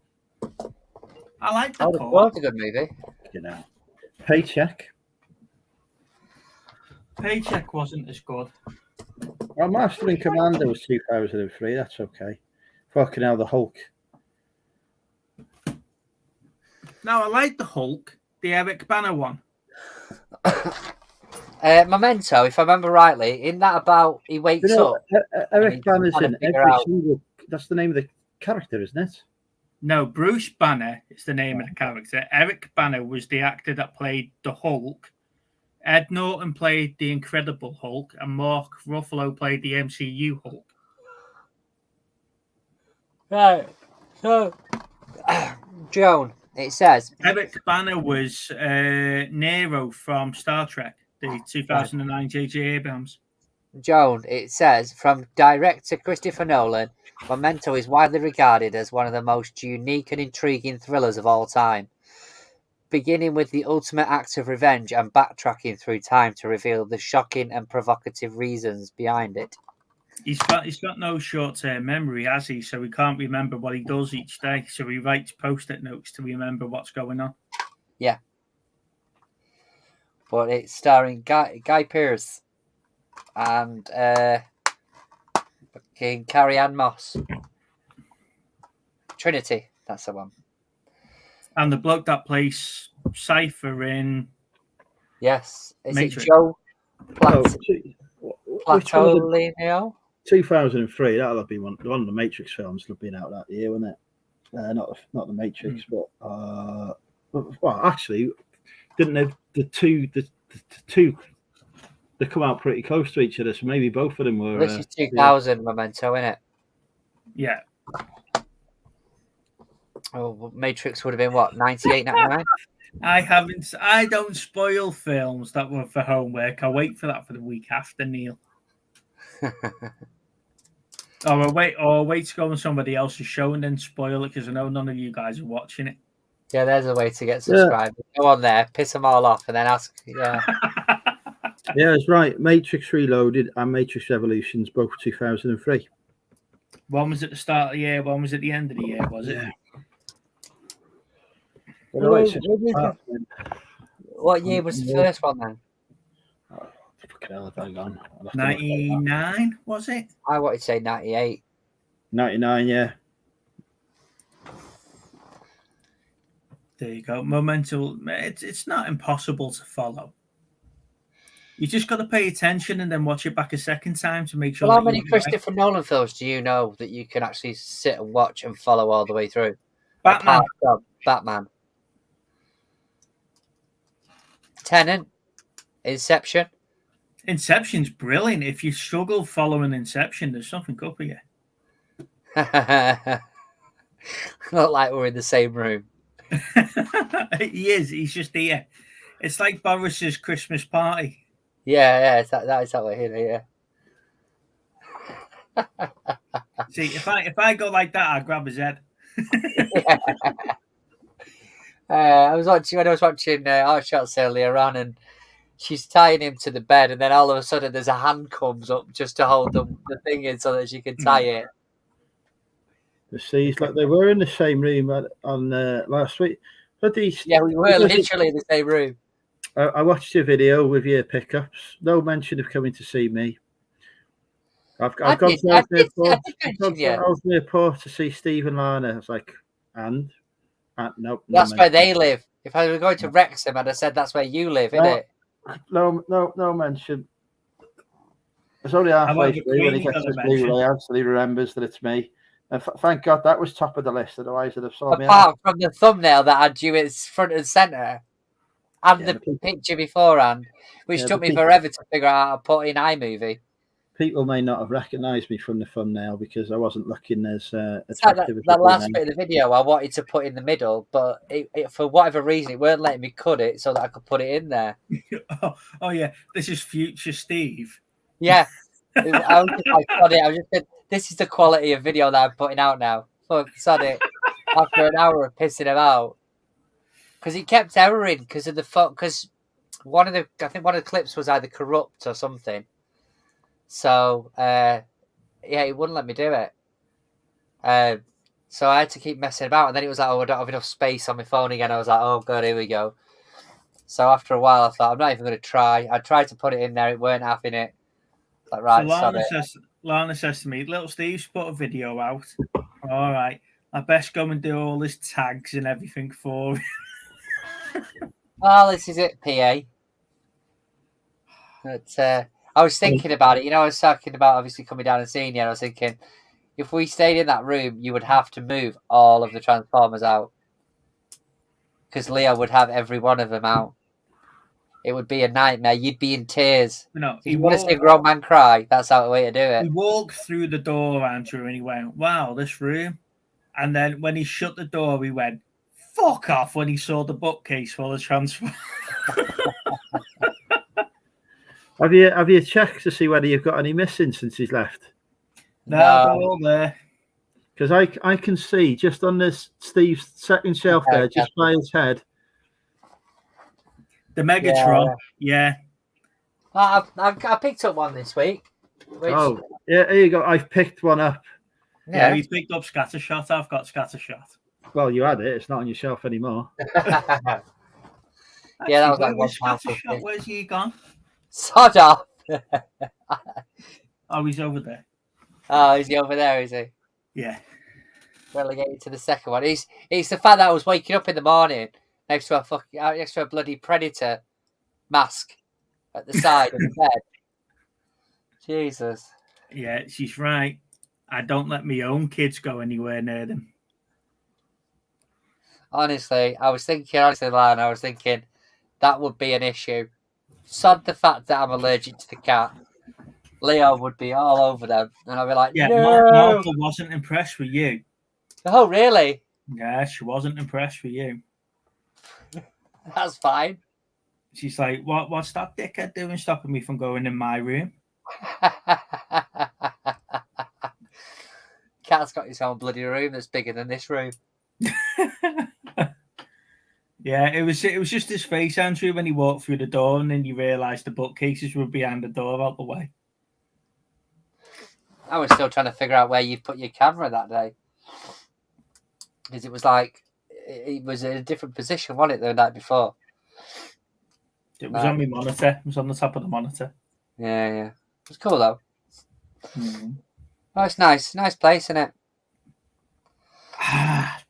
I like The Oh, The Core. Core's a good movie. You know, Paycheck. Paycheck wasn't as good. Well, Master and Commander was 2003. That's okay. Fucking hell, the Hulk. No, I like the Hulk, the Eric Banner one. Memento, if I remember rightly, in that about he wakes up. Eric Banner's trying in to figure every out- single. That's the name of the character, isn't it? No, Bruce Banner is the name of the character. Eric Banner was the actor that played the Hulk. Ed Norton played the Incredible Hulk, and Mark Ruffalo played the MCU Hulk. Right. So, Joan, it says Eric Banner was Nero from Star Trek, the 2009 J.J. Abrams. Joan, it says, from director Christopher Nolan, Memento is widely regarded as one of the most unique and intriguing thrillers of all time, beginning with the ultimate act of revenge and backtracking through time to reveal the shocking and provocative reasons behind it. He's got no short-term memory, has he? So he can't remember what he does each day. So he writes post-it notes to remember what's going on. Yeah. But it's starring Guy Pearce and Carrie Ann Moss. Trinity, that's the one. And the bloke that plays Cypher in... Yes. Is Matrix. it Joe Which one of the- Platolino? 2003. That'll have been one of the Matrix films. Will have been out that year, wasn't it? Not the Matrix, but well, actually, didn't have the two they come out pretty close to each other, so maybe both of them were. This is 2000 Memento, isn't it? Yeah. Oh, Matrix would have been what, 98, 99? I don't spoil films that were for homework. I wait for that for the week after, Neil. Or wait to go on somebody else's show and then spoil it because I know none of you guys are watching it. Yeah, there's a way to get subscribed. Go on there, piss them all off, and then ask. Yeah, Yeah, that's right. Matrix Reloaded and Matrix Revolutions, both 2003. One was at the start of the year, one was at the end of the year, was it? Yeah. What year was the first one then? Fucking hell, hang on. 99, was it? I wanted to say 98. 99, yeah. There you go. Memento. It's not impossible to follow. You just got to pay attention and then watch it back a second time to make sure. Well, how that many you- Christopher Nolan films do you know that you can actually sit and watch and follow all the way through? Batman. Apart from Batman. Tenet. Inception. Inception's brilliant. If you struggle following Inception, there's something up with you. Not like we're in the same room. He is. He's just here. It's like Boris's Christmas party. Yeah, that is that way here. Yeah. See, if I go like that, I grab his head. I was watching Art Shots earlier on, and she's tying him to the bed, and then all of a sudden there's a hand comes up just to hold the thing in so that she can tie it. The seas, like they were in the same room on last week. But Yeah, we were literally in the same room. I watched your video with your pickups. No mention of coming to see me. I've gone to the airport to see Steve and Lana. I was like, and nope. That's where they live. If I were going to Wrexham, I'd have said that's where you live, isn't it? No mention. It's only halfway through when he gets his blue layout, so he remembers that it's me. And thank God that was top of the list. Otherwise, I'd have saw me. Apart from the thumbnail that had you as front and centre, and the picture beforehand, which took me forever to figure out how to put in iMovie. People may not have recognised me from the thumbnail because I wasn't looking as attractive. That last bit of the video I wanted to put in the middle, but it for whatever reason it weren't letting me cut it so that I could put it in there. Oh yeah, this is future Steve. Yeah, I was just like, sorry, I was just this is the quality of video that I'm putting out now. Fuck, sorry. After an hour of pissing him out, because he kept erroring because of because I think one of the clips was either corrupt or something. So yeah, he wouldn't let me do it. So I had to keep messing about, and then it was like, oh, I don't have enough space on my phone again. I was like, oh god, here we go. So after a while, I thought I'm not even going to try. I tried to put it in there, it weren't having it. Like, right, so Lana says to me, little Steve's put a video out. All right, I best go and do all his tags and everything for him. Well, this is it, PA. But I was thinking about it. You know, I was talking about obviously coming down and seeing you. And I was thinking, if we stayed in that room, you would have to move all of the Transformers out. Because Leo would have every one of them out. It would be a nightmare. You'd be in tears. No, you want to see a grown man cry? That's the way to do it. He walked through the door, Andrew, and he went, wow, this room. And then when he shut the door, he went, fuck off, when he saw the bookcase full of Transformers. Have you checked to see whether you've got any missing since he's left? No, they're all there. Because I can see just on this Steve's second shelf there, just by his head. The Megatron, yeah. I picked up one this week. Oh, yeah, here you go. I've picked one up. Yeah, you picked up Scattershot. I've got Scattershot. Well, you had it. It's not on your shelf anymore. Yeah, that was like Scattershot. Where's he gone? Sod off. Oh, he's over there. Oh, is he over there, is he? Yeah. Relegated to the second one. It's the fact that I was waking up in the morning next to a bloody Predator mask at the side of the bed. Jesus. Yeah, she's right. I don't let my own kids go anywhere near them. Honestly, Lana, I was thinking that would be an issue. Sod the fact that I'm allergic to the cat. Leo would be all over them, and I'd be like, yeah, no! Martha wasn't impressed with you. Oh, really? Yeah, she wasn't impressed with you. That's fine. She's like, what's that dickhead doing stopping me from going in my room? Cat's got his own bloody room that's bigger than this room. Yeah, it was just his face, Andrew, when he walked through the door, and then you realised the bookcases were behind the door out the way. I was still trying to figure out where you put your camera that day. Because it was like, it was in a different position, wasn't it, the night before? It was on my monitor. It was on the top of the monitor. Yeah. It was cool, though. Mm-hmm. Oh, it's nice. Nice place, isn't it?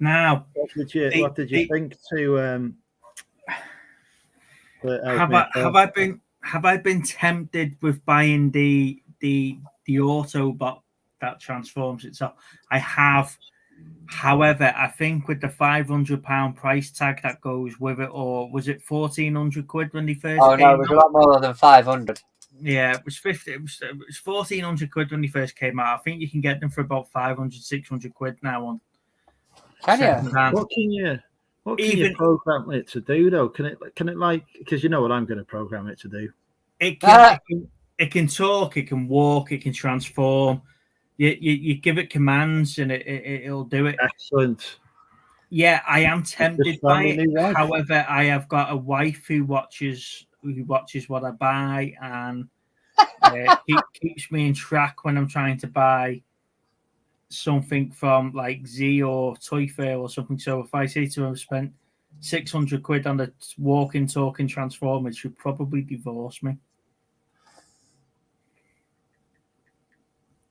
Now, what did you think to have I been tempted with buying the Autobot that transforms itself? I have. However, I think with the £500 price tag that goes with it, or was it 1,400 quid when they first? Oh no, it was a lot more than 500. Yeah, it was 50. It was 1,400 quid when they first came out. I think you can get them for about 500, 600 quid now on. Can you? What can you? What can you Even program it to do though? Can it like, because you know what I'm going to program it to do? it can talk, it can walk, it can transform. You give it commands and it'll do it. Excellent. Yeah, I am tempted Just by found a it. new wife. However, I have got a wife who watches what I buy and keeps me in track when I'm trying to buy something from like Z or Toy Fair or something. So if I say to her I've spent 600 quid on a walking, talking transformer, she'll probably divorce me.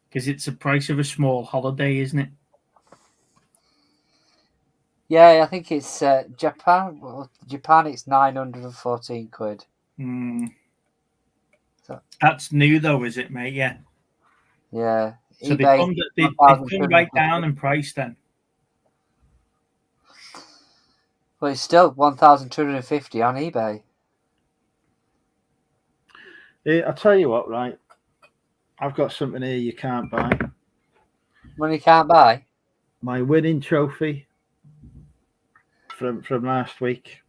Because it's the price of a small holiday, isn't it? Yeah, I think it's Japan. Well, Japan, it's 914 quid. So, That's new though, is it, mate? Yeah. yeah. So eBay, they've come right down in price then. Well, it's still 1,250 on eBay. I'll tell you what, right? I've got something here you can't buy. Money can't buy. My winning trophy from last week.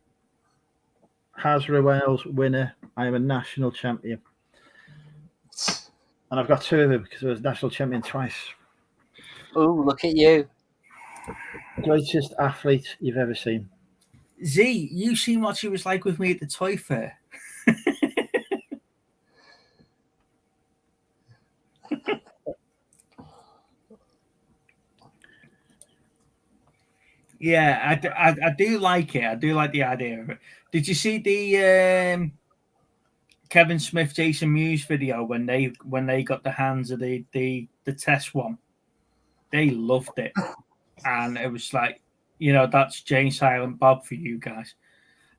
Hazra Wales winner. I am a national champion. And I've got two of them because I was national champion twice. Oh, look at you. Greatest athlete you've ever seen. Z, you seen what she was like with me at the Toy Fair? Yeah, I do like it. I do like the idea of it. Did you see the Kevin Smith, Jason Mewes video when they got the hands of the test one? They loved it, and it was like, that's Jane Silent Bob for you guys.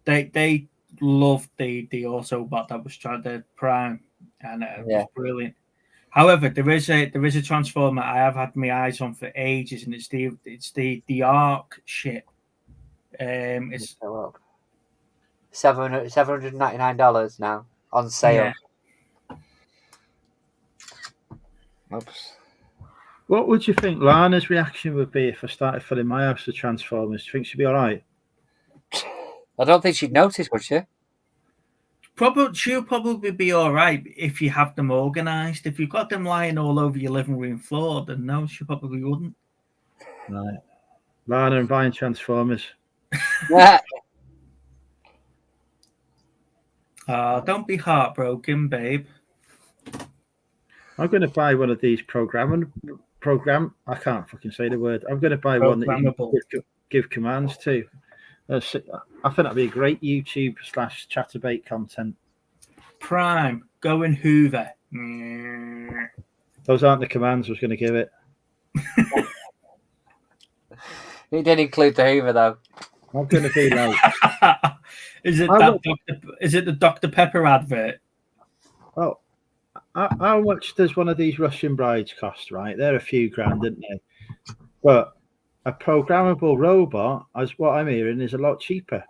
They loved the Autobot that was tried the Prime, and it was brilliant. However, there is a transformer I have had my eyes on for ages, and it's the Ark ship. It's $799 now on sale. Yeah. Oops. What would you think Lana's reaction would be if I started filling my house with Transformers? Do you think she'd be all right? I don't think she'd notice, would she? She'll probably be all right if you have them organised. If you've got them lying all over your living room floor, then no, she probably wouldn't. Right. Lana and buying Transformers. Yeah. Don't be heartbroken, babe. I'm going to buy one of these program. I can't fucking say the word. I'm going to buy one that you can give commands to. I think that'd be a great YouTube / Chatterbait content. Prime, go and Hoover. Those aren't the commands I was going to give it. It did include the Hoover, though. I'm going to be like... Is it the Dr. Pepper advert? Well, how much does one of these Russian brides cost, right? They're a few grand, aren't they? But a programmable robot, as what I'm hearing, is a lot cheaper.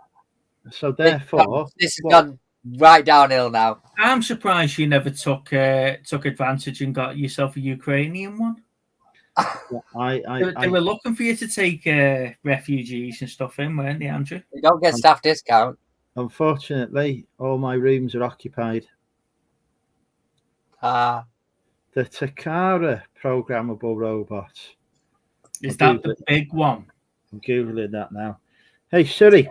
So therefore... This has gone right downhill now. I'm surprised you never took advantage and got yourself a Ukrainian one. They were looking for you to take refugees and stuff in, weren't they, Andrew? You don't get staff discount. Unfortunately, all my rooms are occupied. The Takara programmable robot. Is that the big one? I'm Googling that now. Hey, Siri.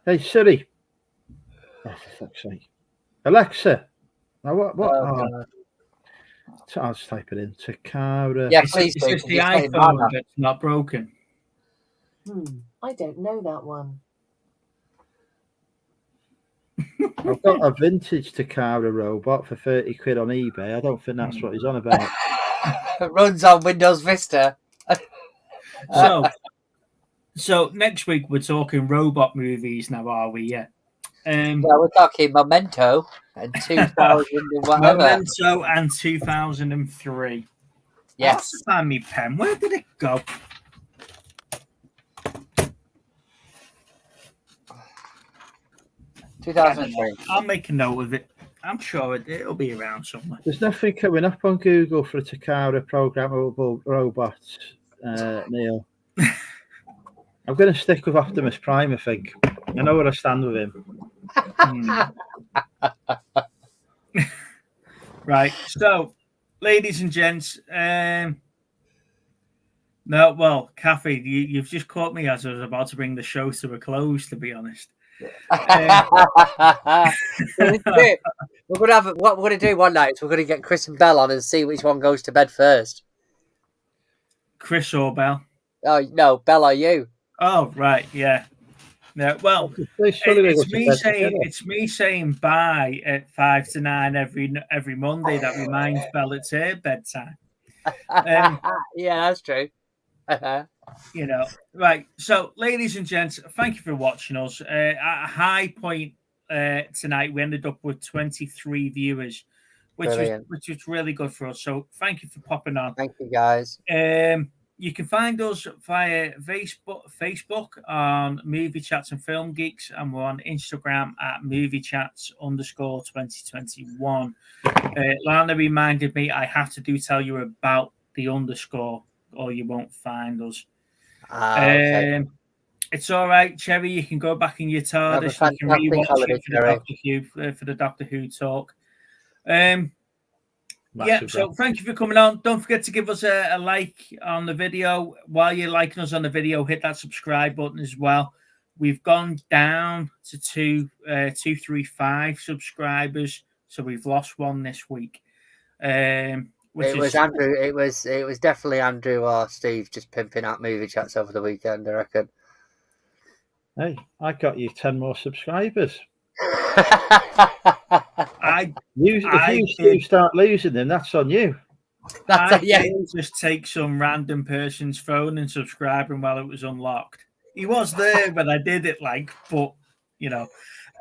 Hey, Siri. Oh, for fuck's sake. Alexa. Now, what? I'll just type it in. Takara. Yeah, please. Is this the iPhone that's not broken? I don't know that one. I've got a vintage Takara robot for 30 quid on eBay. I don't think that's what he's on about. It runs on Windows Vista. So next week we're talking robot movies now, are we? Yeah. We're talking Memento and 2000 and whatever. Memento and 2003. Yes. I have to find me pen. Where did it go? I'll make a note of it. I'm sure it'll be around somewhere. There's nothing coming up on Google for a Takara programmable robot, Neil. I'm going to stick with Optimus Prime, I think. I know where I stand with him. Right. So, ladies and gents, no, well, Kathy, you've just caught me as I was about to bring the show to a close, to be honest. We're gonna have what we're gonna do one night is we're gonna get Chris and Belle on and see which one goes to bed first. Chris or Bell? Oh no, Belle or you? Oh, right, yeah. No, well, it's me saying bye at 8 to 9 every Monday that reminds Belle it's her bedtime. Yeah, that's true. You know, right. So, ladies and gents, thank you for watching us. At a high point tonight, we ended up with 23 viewers, which was really good for us. So, thank you for popping on. Thank you, guys. You can find us via Facebook on Movie Chats and Film Geeks, and we're on Instagram at #moviechats_2021. Lana reminded me I have to tell you about the underscore, or you won't find us. Okay. It's all right, Cherry. You can go back in your TARDIS. You can rewatch it for the Doctor Who talk. So thank you for coming on. Don't forget to give us a like on the video. While you're liking us on the video, hit that subscribe button as well. We've gone down to 235 subscribers, so we've lost one this week. It was Andrew. It was definitely Andrew or Steve just pimping out movie chats over the weekend, I reckon. Hey, I got you 10 more subscribers. If you start losing them, that's on you. Just take some random person's phone and subscribe him while it was unlocked. He was there when I did it, but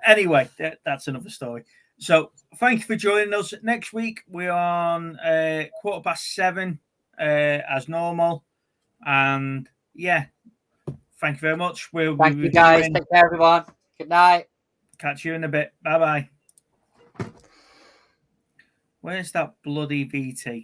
anyway, that's another story. So thank you for joining us. Next week we're on 7:15 as normal, and thank you very much. Thank you, guys. Take care, everyone. Good night. Catch you in a bit. Bye bye. Where's that bloody VT?